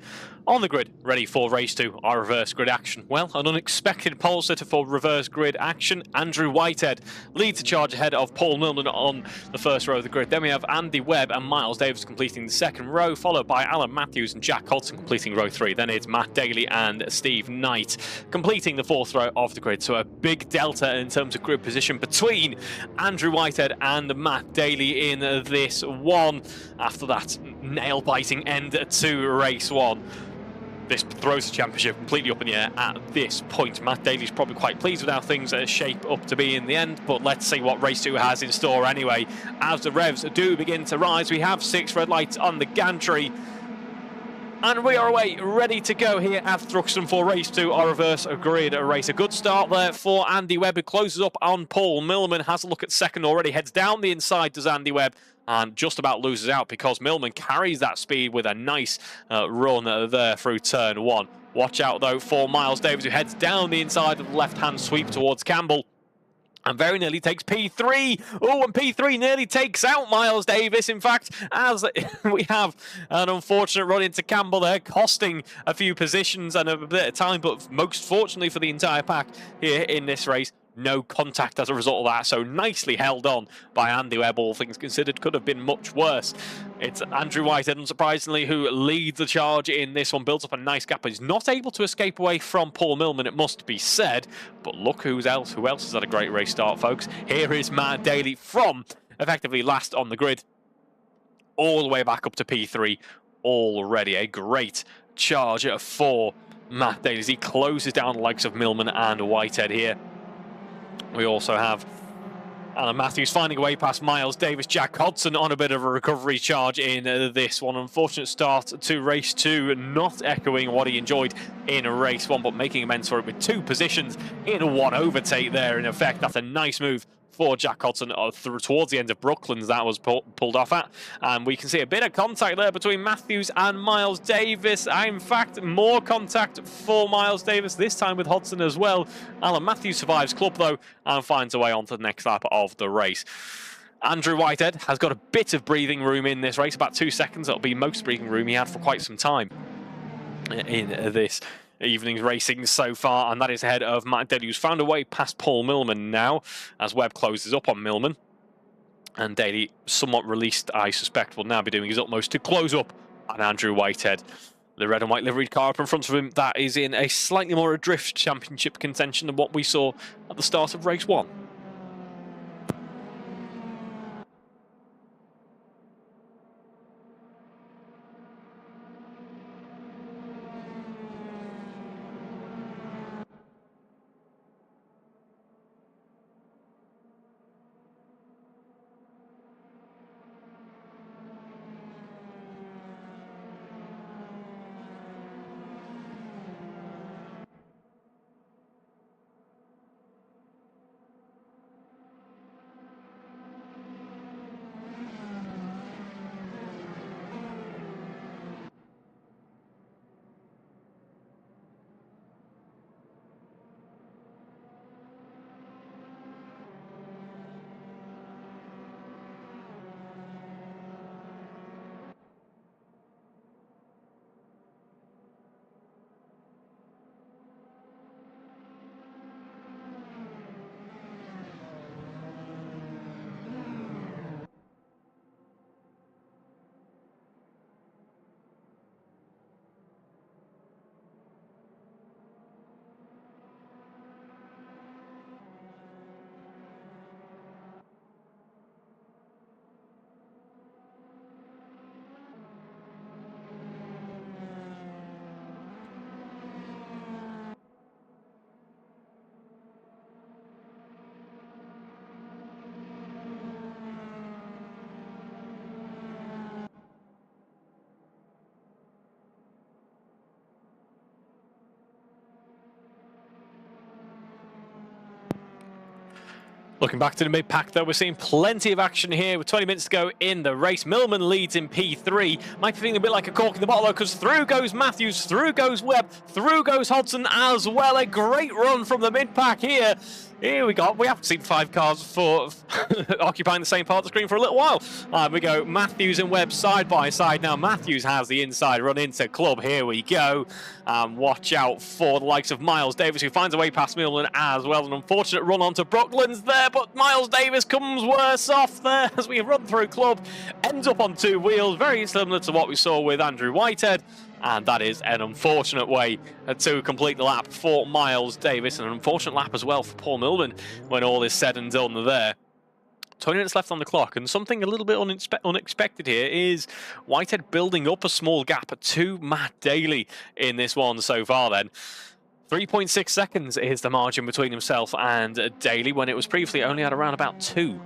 on the grid, ready for race 2, our reverse grid action. Well, an unexpected pole sitter for reverse grid action. Andrew Whitehead leads the charge ahead of Paul Millman on the first row of the grid. Then we have Andy Webb and Miles Davis completing the second row, followed by Alan Matthews and Jack Hodson completing row 3. Then it's Matt Daly and Steve Knight completing the fourth row of the grid. So a big delta in terms of grid position between Andrew Whitehead and Matt Daly in this one. After that nail-biting end to race 1. This throws the championship completely up in the air at this point. Matt Daly's probably quite pleased with how things shape up to be in the end, but let's see what race 2 has in store anyway. As the revs do begin to rise, we have 6 red lights on the gantry, and we are away, ready to go here at Thruxton for race 2, our reverse grid race. A good start there for Andy Webb, who closes up on Paul Millman, has a look at second already, heads down the inside, does Andy Webb, and just about loses out because Millman carries that speed with a nice run there through turn 1. Watch out though for Miles Davis, who heads down the inside of the left-hand sweep towards Campbell. And very nearly takes P3. Oh, and P3 nearly takes out Miles Davis. In fact, as we have an unfortunate run into Campbell there, costing a few positions and a bit of time, but most fortunately for the entire pack here in this race, no contact as a result of that, so nicely held on by Andy Webb, all things considered. Could have been much worse. It's Andrew Whitehead, unsurprisingly, who leads the charge in this one, builds up a nice gap, but he's not able to escape away from Paul Millman, it must be said. But look who else has had a great race start, folks. Here is Matt Daly from effectively last on the grid, all the way back up to P3 already. A great charge for Matt Daly as he closes down the likes of Millman and Whitehead here. We also have Alan Matthews finding a way past Miles Davis. Jack Hodson on a bit of a recovery charge in this one. Unfortunate start to race 2, not echoing what he enjoyed in race 1, but making amends for it with 2 positions in one overtake there. In effect, that's a nice move for Jack Hodson towards the end of Brooklands that was pulled off at. And we can see a bit of contact there between Matthews and Miles Davis. In fact, more contact for Miles Davis, this time with Hodson as well. Alan Matthews survives club though and finds a way onto the next lap of the race. Andrew Whitehead has got a bit of breathing room in this race, about 2 seconds. That'll be most breathing room he had for quite some time in this evening's racing so far, and that is ahead of Matt Daly, who's found a way past Paul Millman now as Webb closes up on Millman. And Daly, somewhat released, I suspect, will now be doing his utmost to close up on Andrew Whitehead. The red and white liveried car up in front of him, that is in a slightly more adrift championship contention than what we saw at the start of race 1. Looking back to the mid-pack, though, we're seeing plenty of action here with 20 minutes to go in the race. Millman leads in P3. Might be feeling a bit like a cork in the bottle, though, because through goes Matthews, through goes Webb, through goes Hodson as well. A great run from the mid-pack here Here we go. We haven't seen 5 cars for occupying the same part of the screen for a little while. We go Matthews and Webb side by side. Now Matthews has the inside run into Club. Here we go. Watch out for the likes of Miles Davis, who finds a way past Millman as well. An unfortunate run onto Brooklands there, but Miles Davis comes worse off there as we run through Club. Ends up on 2 wheels, very similar to what we saw with Andrew Whitehead. And that is an unfortunate way to complete the lap for Miles Davis, and an unfortunate lap as well for Paul Millman when all is said and done there. 20 minutes left on the clock, and something a little bit unexpected here is Whitehead building up a small gap to Matt Daly in this one so far then. 3.6 seconds is the margin between himself and Daly, when it was previously only at around about 2.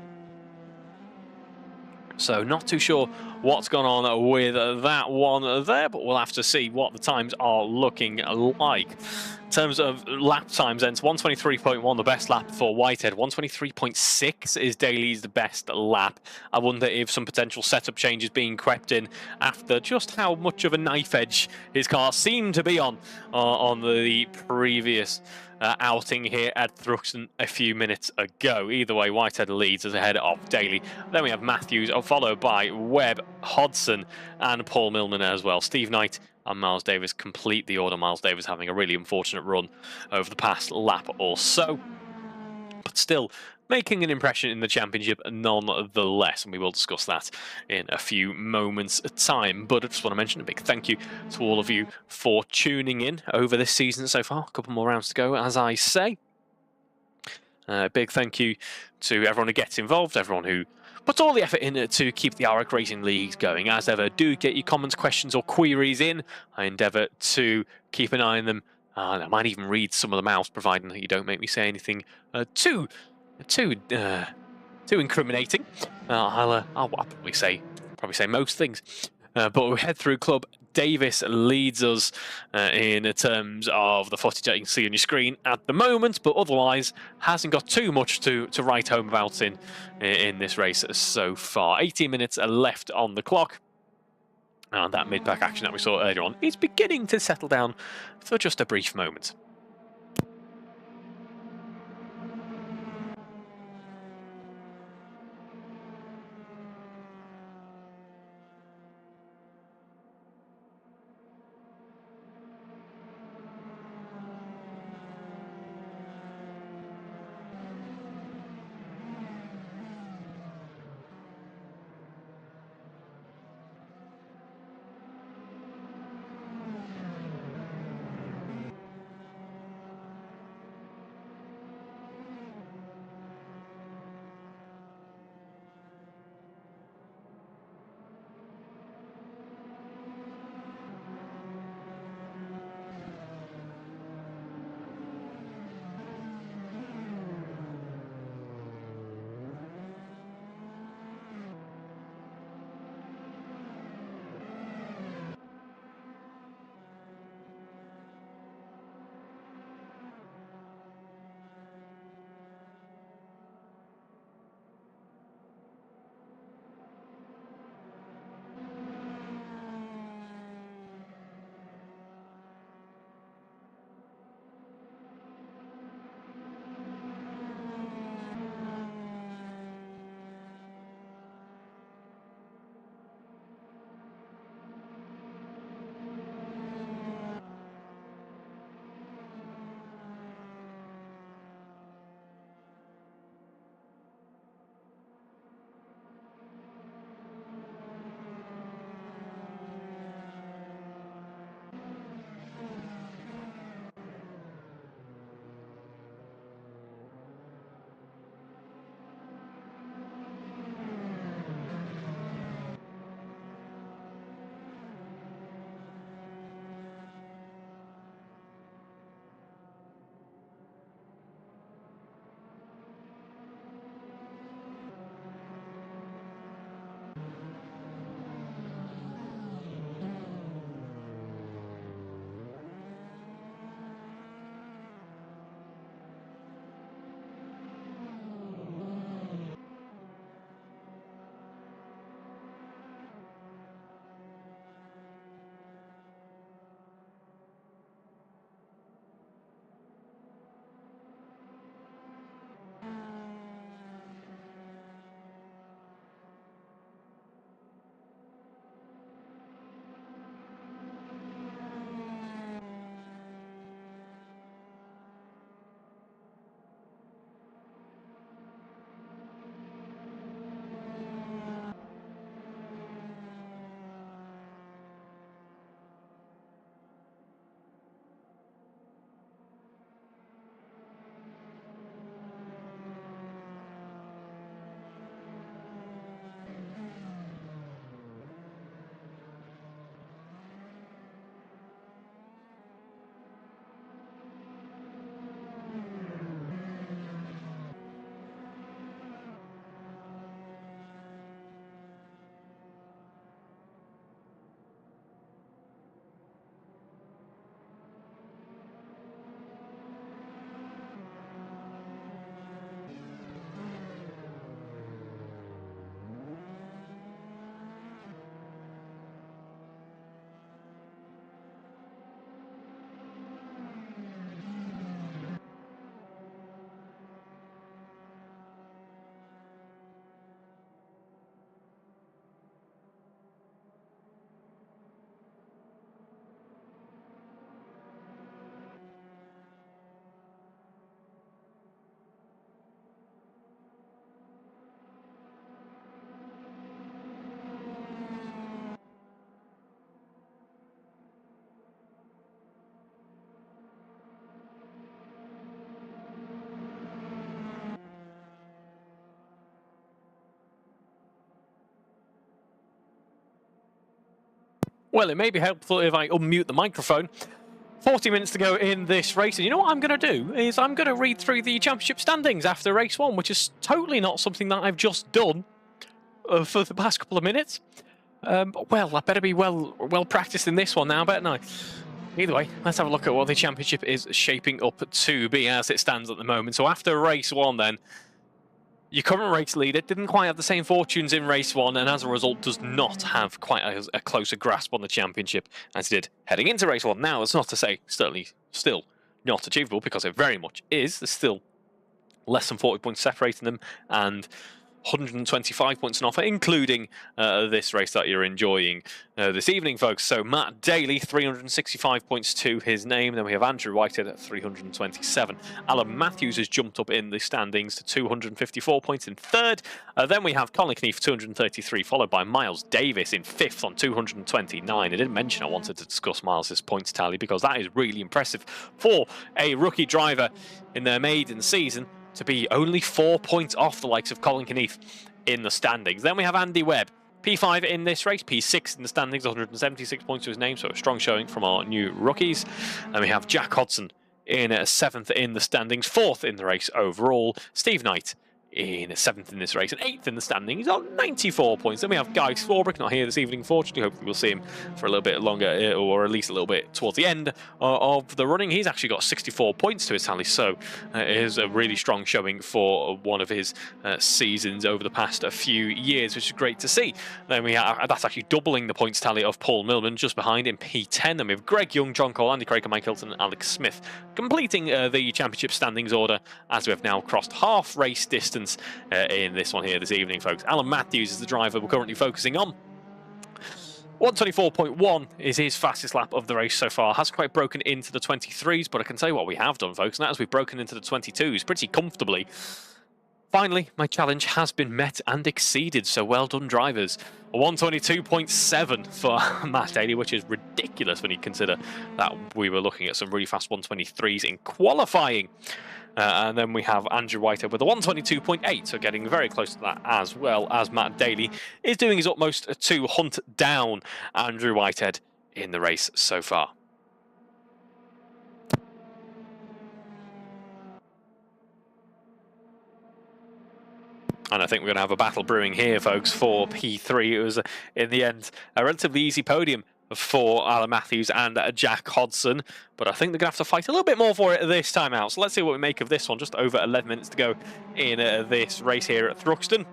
So not too sure what's gone on with that one there, but we'll have to see what the times are looking like. In terms of lap times, then, it's 123.1, the best lap for Whitehead. 123.6 is Daly's best lap. I wonder if some potential setup changes being crept in after just how much of a knife edge his car seemed to be on the previous outing here at Thruxton a few minutes ago. Either way, Whitehead leads as ahead of Daly. Then we have Matthews, followed by Webb, Hodson, and Paul Millman as well. Steve Knight and Miles Davis complete the order. Miles Davis having a really unfortunate run over the past lap or so, but still making an impression in the championship nonetheless, and we will discuss that in a few moments' time. But I just want to mention a big thank you to all of you for tuning in over this season so far. A couple more rounds to go, as I say. Big thank you to everyone who gets involved, everyone who puts all the effort in to keep the AROC Racing Leagues going. As ever, do get your comments, questions or queries in. I endeavour to keep an eye on them. I might even read some of them out, providing that you don't make me say anything too incriminating. I'll probably say most things. But we'll head through Club. Davis leads us in terms of the footage that you can see on your screen at the moment, but otherwise hasn't got too much to write home about in this race so far. 18 minutes left on the clock. And that mid-pack action that we saw earlier on is beginning to settle down for just a brief moment. Well, it may be helpful if I unmute the microphone. 40 minutes to go in this race, and you know what I'm going to do is I'm going to read through the championship standings after race 1, which is totally not something that I've just done for the past couple of minutes. Well, I better be well practiced in this one now, better I? Either way, let's have a look at what the championship is shaping up to be as it stands at the moment. So after race 1 then, your current race leader didn't quite have the same fortunes in race 1, and as a result does not have quite a closer grasp on the championship as he did heading into race 1. Now, it's not to say certainly still not achievable, because it very much is. There's still less than 40 points separating them, and 125 points on offer, including this race that you're enjoying this evening, folks. So Matt Daly, 365 points to his name. Then we have Andrew Whitehead at 327. Alan Matthews has jumped up in the standings to 254 points in third. Then we have Colin Keefe, 233, followed by Miles Davis in fifth on 229. I didn't mention I wanted to discuss Miles's points tally, because that is really impressive for a rookie driver in their maiden season to be only 4 points off the likes of Colin Keefe in the standings. Then we have Andy Webb, P5 in this race, P6 in the standings, 176 points to his name, so a strong showing from our new rookies. And we have Jack Hodson in 7th in the standings, 4th in the race overall. Steve Knight in 7th in this race and 8th in the standings on 94 points. Then we have Guy Swarbrick, not here this evening, fortunately. Hopefully we'll see him for a little bit longer, or at least a little bit towards the end of the running. He's actually got 64 points to his tally, so it is a really strong showing for one of his seasons over the past few years, which is great to see. Then we have, that's actually doubling the points tally of Paul Millman, just behind in P10. Then we have Greg Young, John Cole, Andy Craig, Mike Hilton and Alex Smith completing the championship standings order, as we have now crossed half race distance in this one here this evening, folks. Alan Matthews is the driver we're currently focusing on. 124.1 is his fastest lap of the race so far. Hasn't quite broken into the 23s, but I can tell you what we have done, folks, and that is we've broken into the 22s pretty comfortably. Finally, my challenge has been met and exceeded, so well done, drivers. A 122.7 for Matt Daly, which is ridiculous when you consider that we were looking at some really fast 123s in qualifying. And then we have Andrew Whitehead with a 122.8, so getting very close to that, as well as Matt Daly is doing his utmost to hunt down Andrew Whitehead in the race so far. And I think we're going to have a battle brewing here, folks, for P3. It was, in the end, a relatively easy podium for Alan Matthews and Jack Hodson, but I think they're going to have to fight a little bit more for it this time out. So let's see what we make of this one. Just over 11 minutes to go in this race here at Thruxton,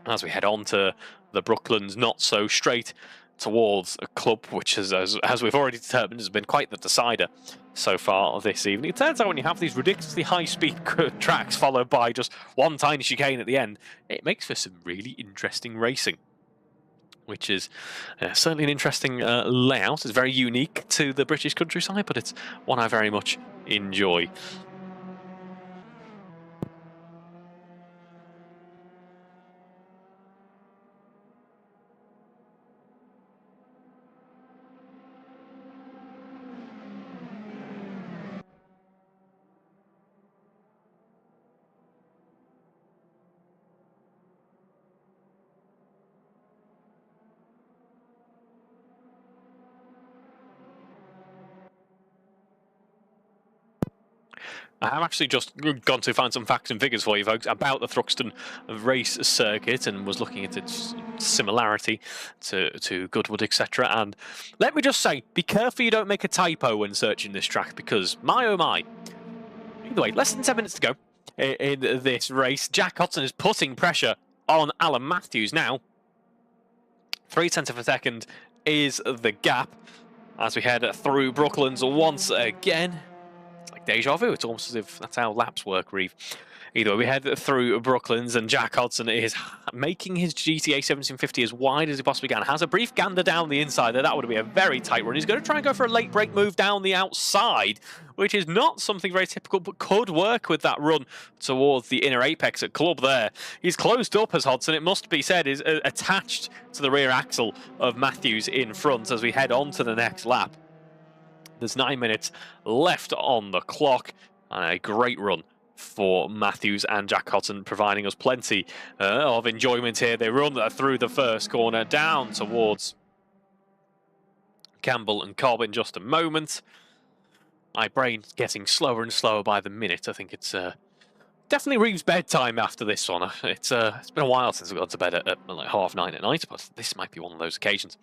as we head on to the Brooklands not so straight towards a club which is, as we've already determined, has been quite the decider so far this evening. It turns out when you have these ridiculously high-speed tracks followed by just one tiny chicane at the end, it makes for some really interesting racing, which is certainly an interesting layout. It's very unique to the British countryside, but it's one I very much enjoy. I have actually just gone to find some facts and figures for you, folks, about the Thruxton race circuit, and was looking at its similarity to Goodwood, etc. And let me just say, be careful you don't make a typo when searching this track, because my oh my. Either way, less than 10 minutes to go in this race. Jack Hodson is putting pressure on Alan Matthews now. 0.3 of a second is the gap as we head through Brooklands once again. Deja vu. It's almost as if that's how laps work, Reeve. Either way, we head through Brooklands, and Jack Hodson is making his GTA 1750 as wide as he possibly can. Has a brief gander down the inside there. That would be a very tight run. He's going to try and go for a late break move down the outside, which is not something very typical, but could work with that run towards the inner apex at club there. He's closed up as Hodson, it must be said, is attached to the rear axle of Matthews in front as we head on to the next lap. There's 9 minutes left on the clock, and a great run for Matthews and Jack Hodson, providing us plenty of enjoyment here. They run through the first corner down towards Campbell and Cobb in just a moment. My brain's getting slower and slower by the minute. I think it's definitely Reeve's bedtime after this one. It's been a while since we got to bed at like 9:30 at night, but this might be one of those occasions.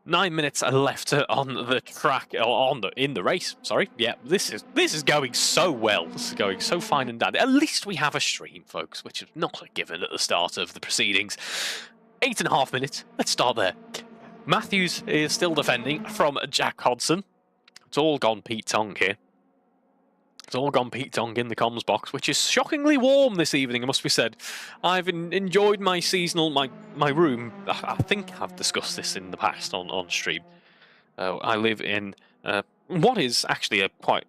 9 minutes left on the track, or in the race. Sorry, yeah, this is going so well. This is going so fine and dandy. At least we have a stream, folks, which is not a given at the start of the proceedings. 8.5 minutes. Let's start there. Matthews is still defending from Jack Hodson. It's all gone Pete Tong here. It's all gone Pete Tong in the comms box, which is shockingly warm this evening, it must be said. I've enjoyed my seasonal, my room. I think I've discussed this in the past on stream. I live in what is actually I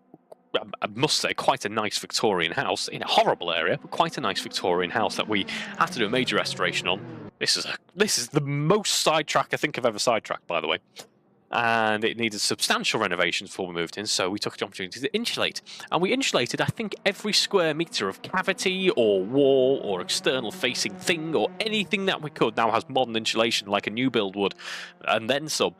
must say, quite a nice Victorian house in a horrible area, but quite a nice Victorian house that we had to do a major restoration on. This is the most sidetrack I think I've ever sidetracked, by the way. And it needed substantial renovations before we moved in, so we took the opportunity to insulate. And we insulated, I think, every square metre of cavity or wall or external facing thing or anything that we could now has modern insulation like a new build would, and then some.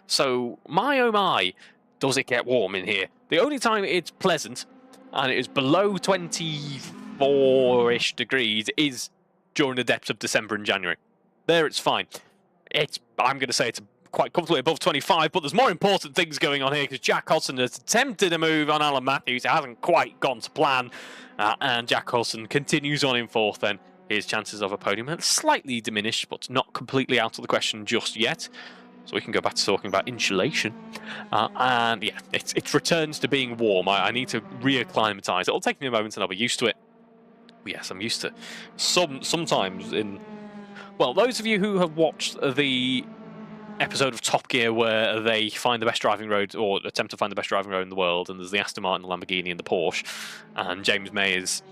So, my oh my, does it get warm in here. The only time it's pleasant, and it is below 24-ish degrees, is during the depths of December and January. There it's fine. I'm going to say it's quite comfortably above 25, but there's more important things going on here because Jack Hodson has attempted a move on Alan Matthews. It hasn't quite gone to plan, and Jack Hodson continues on in fourth then. His chances of a podium are slightly diminished, but not completely out of the question just yet. So we can go back to talking about insulation. And yeah, it returns to being warm. I need to reacclimatise. It'll take me a moment and I'll be used to it. But yes, I'm used to sometimes in... Well, those of you who have watched the episode of Top Gear where they find the best driving road, or attempt to find the best driving road in the world, and there's the Aston Martin, the Lamborghini and the Porsche, and James May is,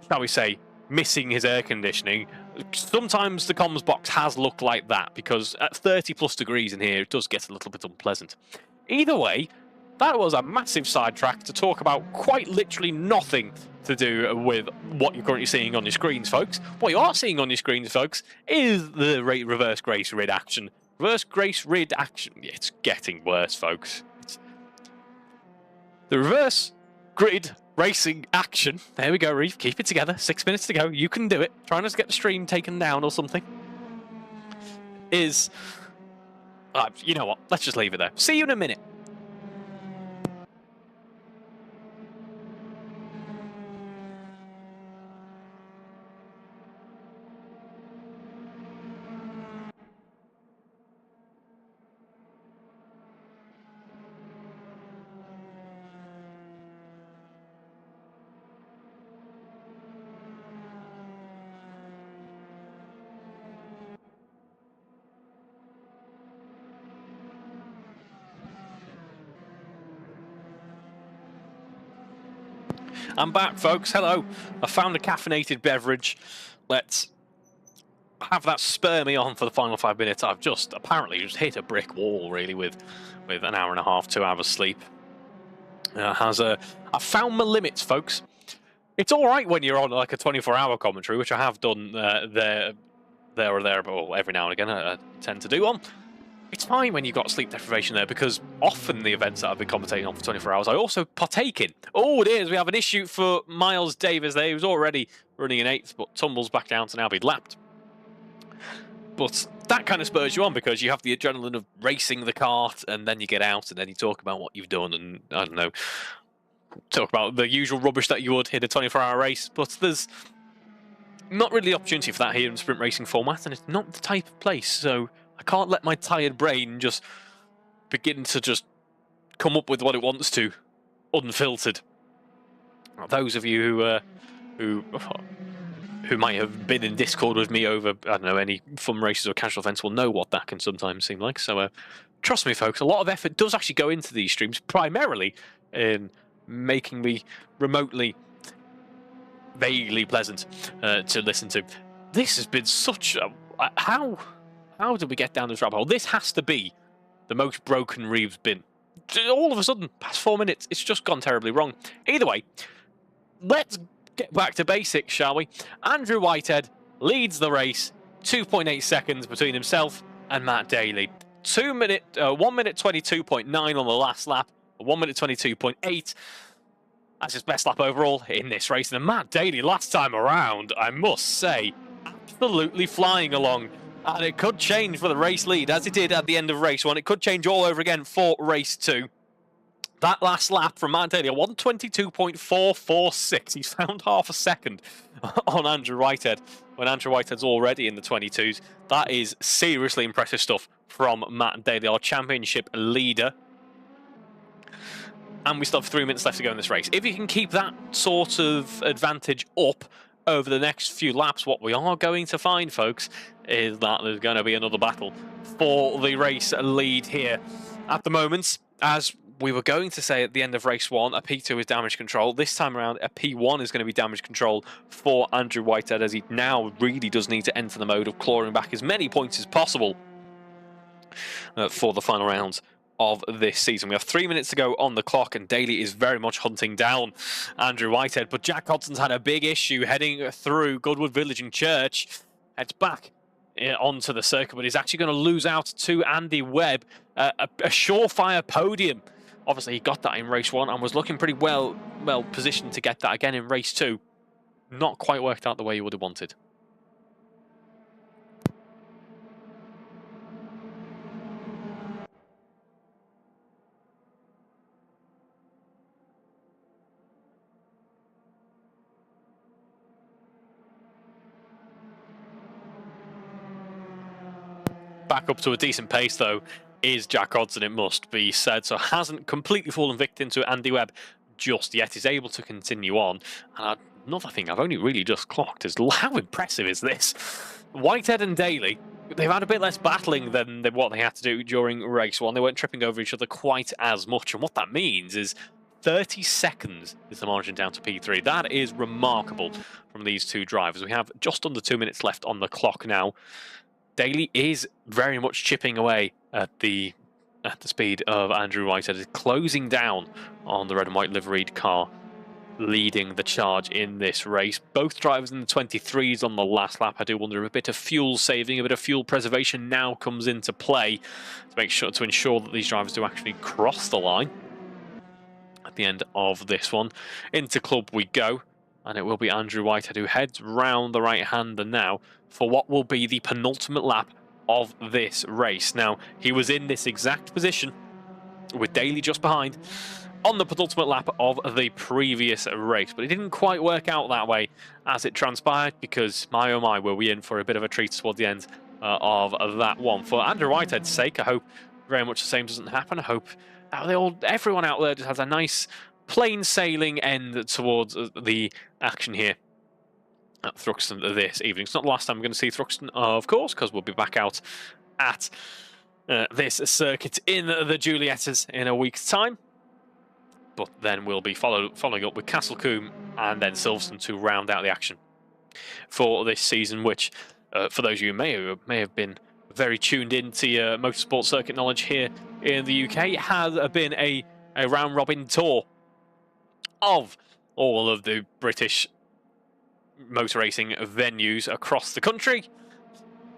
shall we say, missing his air conditioning. Sometimes the comms box has looked like that, because at 30 plus degrees in here it does get a little bit unpleasant. Either way, that was a massive sidetrack to talk about quite literally nothing to do with what you're currently seeing on your screens, folks. What you are seeing on your screens, folks, is the reverse grace rid action. Reverse grace rid action. Yeah, it's getting worse, folks. The reverse grid racing action. There we go, Reeve. Keep it together. 6 minutes to go. You can do it. Try not to get the stream taken down or something. Is... you know what? Let's just leave it there. See you in a minute. I'm back, folks. Hello. I found a caffeinated beverage. Let's have that spur me on for the final 5 minutes. I've apparently just hit a brick wall, really, with an hour and a half, 2 hours sleep. I found my limits, folks. It's all right when you're on like a 24-hour commentary, which I have done there or there, but every now and again I tend to do one. It's fine when you've got sleep deprivation there, because often the events that I've been commentating on for 24 hours I also partake in. Oh, it is. We have an issue for Miles Davis there. He was already running in 8th, but tumbles back down to now be lapped. But that kind of spurs you on, because you have the adrenaline of racing the kart, and then you get out, and then you talk about what you've done, and I don't know, talk about the usual rubbish that you would in a 24-hour race. But there's not really the opportunity for that here in the sprint racing format, and it's not the type of place, so I can't let my tired brain just begin to just come up with what it wants to, unfiltered. Those of you who might have been in Discord with me over, I don't know, any fun races or casual events will know what that can sometimes seem like. So trust me, folks, a lot of effort does actually go into these streams, primarily in making me remotely, vaguely pleasant to listen to. This has been such a... How did we get down this rabbit hole? This has to be the most broken Reeve's been. All of a sudden, past 4 minutes, it's just gone terribly wrong. Either way, let's get back to basics, shall we? Andrew Whitehead leads the race, 2.8 seconds between himself and Matt Daly. 1 minute 22.9 on the last lap, 1 minute 22.8. That's his best lap overall in this race. And Matt Daly, last time around, I must say, absolutely flying along. And it could change for the race lead, as it did at the end of race 1. It could change all over again for race 2. That last lap from Matt Daly, a 122.446. He's found half a second on Andrew Whitehead when Andrew Whitehead's already in the 22s. That is seriously impressive stuff from Matt Daly, our championship leader. And we still have 3 minutes left to go in this race. If you can keep that sort of advantage up over the next few laps, what we are going to find, folks, is that there's going to be another battle for the race lead here. At the moment, as we were going to say at the end of race 1, a P2 is damage control. This time around, a P1 is going to be damage control for Andrew Whitehead, as he now really does need to enter the mode of clawing back as many points as possible for the final rounds of this season. We have 3 minutes to go on the clock, and Daly is very much hunting down Andrew Whitehead. But Jack Hodson's had a big issue heading through Goodwood Village and Church. Heads back onto the circuit, but he's actually going to lose out to Andy Webb. A surefire podium. Obviously, he got that in race 1 and was looking pretty well positioned to get that again in race 2. Not quite worked out the way you would have wanted. Back up to a decent pace, though, is Jack Hodson, it must be said. So hasn't completely fallen victim to Andy Webb just yet. He's able to continue on. And another thing I've only really just clocked is how impressive is this? Whitehead and Daly, they've had a bit less battling than what they had to do during race 1. They weren't tripping over each other quite as much. And what that means is 30 seconds is the margin down to P3. That is remarkable from these two drivers. We have just under 2 minutes left on the clock now. Daly is very much chipping away at the speed of Andrew Whitehead. Is closing down on the red and white liveried car, leading the charge in this race. Both drivers in the 23s on the last lap. I do wonder if a bit of fuel saving, a bit of fuel preservation now comes into play to ensure that these drivers do actually cross the line at the end of this one. Into club we go. And it will be Andrew Whitehead who heads round the right-hander now for what will be the penultimate lap of this race. Now, he was in this exact position with Daly just behind on the penultimate lap of the previous race, but it didn't quite work out that way as it transpired, because my oh my, were we in for a bit of a treat towards the end of that one. For Andrew Whitehead's sake, I hope very much the same doesn't happen. I hope everyone out there just has a nice plain sailing end towards the action here at Thruxton this evening. It's not the last time we're going to see Thruxton, of course, because we'll be back out at this circuit in the Julietters in a week's time. But then we'll be following up with Castlecombe and then Silverstone to round out the action for this season, which, for those of you who may have been very tuned into your motorsport circuit knowledge here in the UK, has been a round-robin tour of all of the British motor racing venues across the country.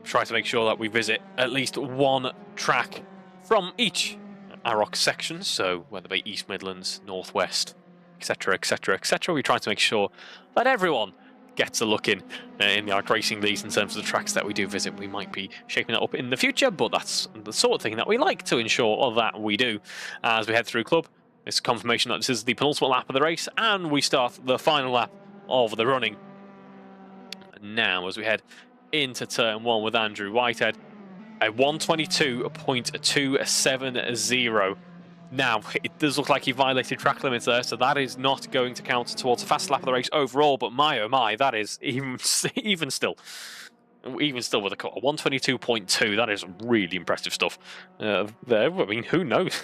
Try to make sure that we visit at least one track from each AROC section, so whether it be East Midlands, Northwest, etc, etc, etc. We try to make sure that everyone gets a look in the AROC Racing Leagues in terms of the tracks that we do visit. We might be shaping that up in the future, but that's the sort of thing that we like to ensure that we do as we head through club. It's confirmation that this is the penultimate lap of the race, and we start the final lap of the running now as we head into turn 1 with Andrew Whitehead. A 122.270. Now, it does look like he violated track limits there, so that is not going to count towards the fastest lap of the race overall, but my oh my, that is even still with a cut, a 122.2, that is really impressive stuff there. I mean, who knows?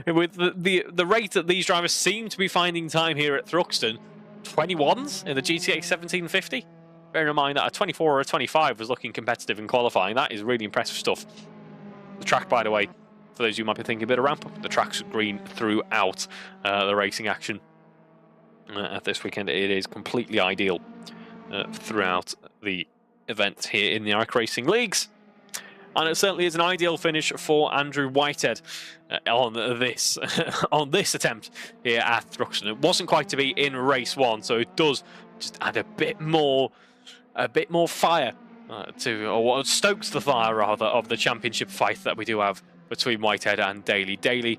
With the rate that these drivers seem to be finding time here at Thruxton, 21s in the GTA 1750. Bear in mind that a 24 or a 25 was looking competitive in qualifying. That is really impressive stuff. The track, by the way, for those who might be thinking a bit of ramp up, the track's green throughout the racing action at this weekend. It is completely ideal throughout the events here in the AROC Racing Leagues. And it certainly is an ideal finish for Andrew Whitehead on this on this attempt here at Thruxton. It wasn't quite to be in race 1, so it does just add a bit more fire or stokes the fire rather of the championship fight that we do have between Whitehead and Daly. Daly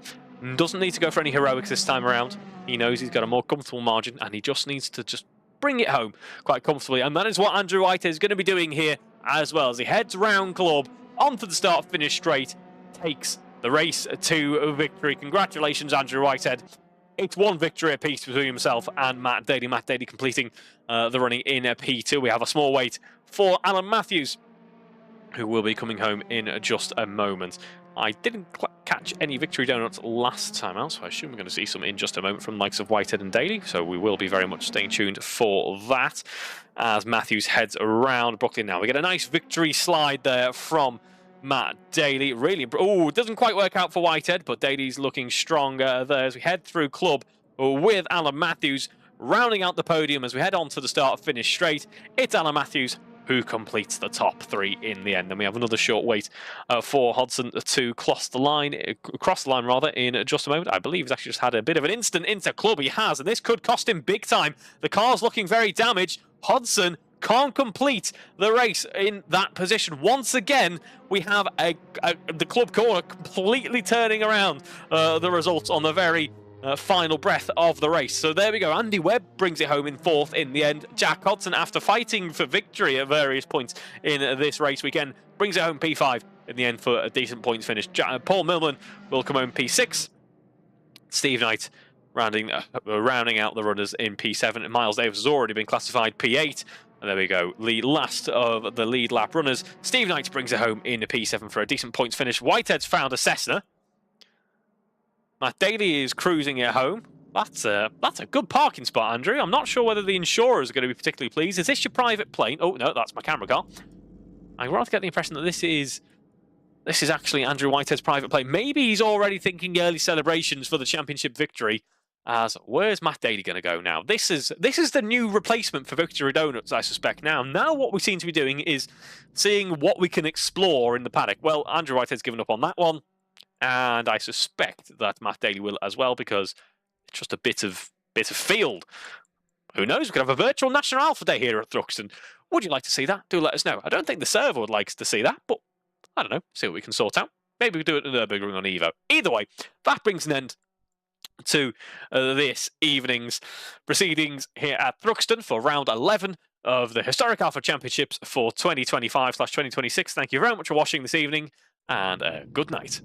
doesn't need to go for any heroics this time around. He knows he's got a more comfortable margin, and he just needs to bring it home quite comfortably, and that is what Andrew Whitehead is going to be doing here as well, as he heads round Club onto the start-finish straight, takes the race to victory. Congratulations, Andrew Whitehead. It's one victory apiece between himself and Matt Daly. Matt Daly completing the running in P2. We have a small wait for Alan Matthews, who will be coming home in just a moment. I didn't catch any victory donuts last time out, so I assume we're going to see some in just a moment from the likes of Whitehead and Daly, so we will be very much staying tuned for that as Matthews heads around Brooklyn now. We get a nice victory slide there from Matt Daly. Really, oh, it doesn't quite work out for Whitehead, but Daly's looking stronger there as we head through Club with Alan Matthews rounding out the podium as we head on to the start-finish straight. It's Alan Matthews who completes the top 3 in the end. Then we have another short wait for Hodson to cross the line in just a moment. I believe he's actually just had a bit of an instant into Club. He has, and this could cost him big time. The car's looking very damaged. Hodson can't complete the race in that position. Once again, we have the Club corner completely turning around the results on the very final breath of the race. So there we go. Andy Webb brings it home in 4th in the end. Jack Hodson, after fighting for victory at various points in this race weekend, brings it home P5 in the end for a decent points finish. Paul Millman will come home P6. Steve Knight rounding out the runners in P7. And Miles Davis has already been classified P8. And there we go, last of the lead lap runners. Steve Knight brings it home in P7 for a decent points finish. Whitehead's found a Cessna. Matt Daly is cruising it home. That's a good parking spot, Andrew. I'm not sure whether the insurers are going to be particularly pleased. Is this your private plane? Oh, no, that's my camera car. I rather get the impression that this is actually Andrew Whitehead's private plane. Maybe he's already thinking early celebrations for the championship victory. As where's Matt Daly going to go now? This is the new replacement for Victory Donuts, I suspect. Now what we seem to be doing is seeing what we can explore in the paddock. Well, Andrew Whitehead's given up on that one. And I suspect that Matt Daly will as well, because it's just a bit of field. Who knows? We could have a virtual National Alpha Day here at Thruxton. Would you like to see that? Do let us know. I don't think the server would like us to see that, but I don't know. See what we can sort out. Maybe we do it in a big ring on Evo. Either way, that brings an end to this evening's proceedings here at Thruxton for round 11 of the Historic Alpha Championships for 2025/2026. Thank you very much for watching this evening, and good night.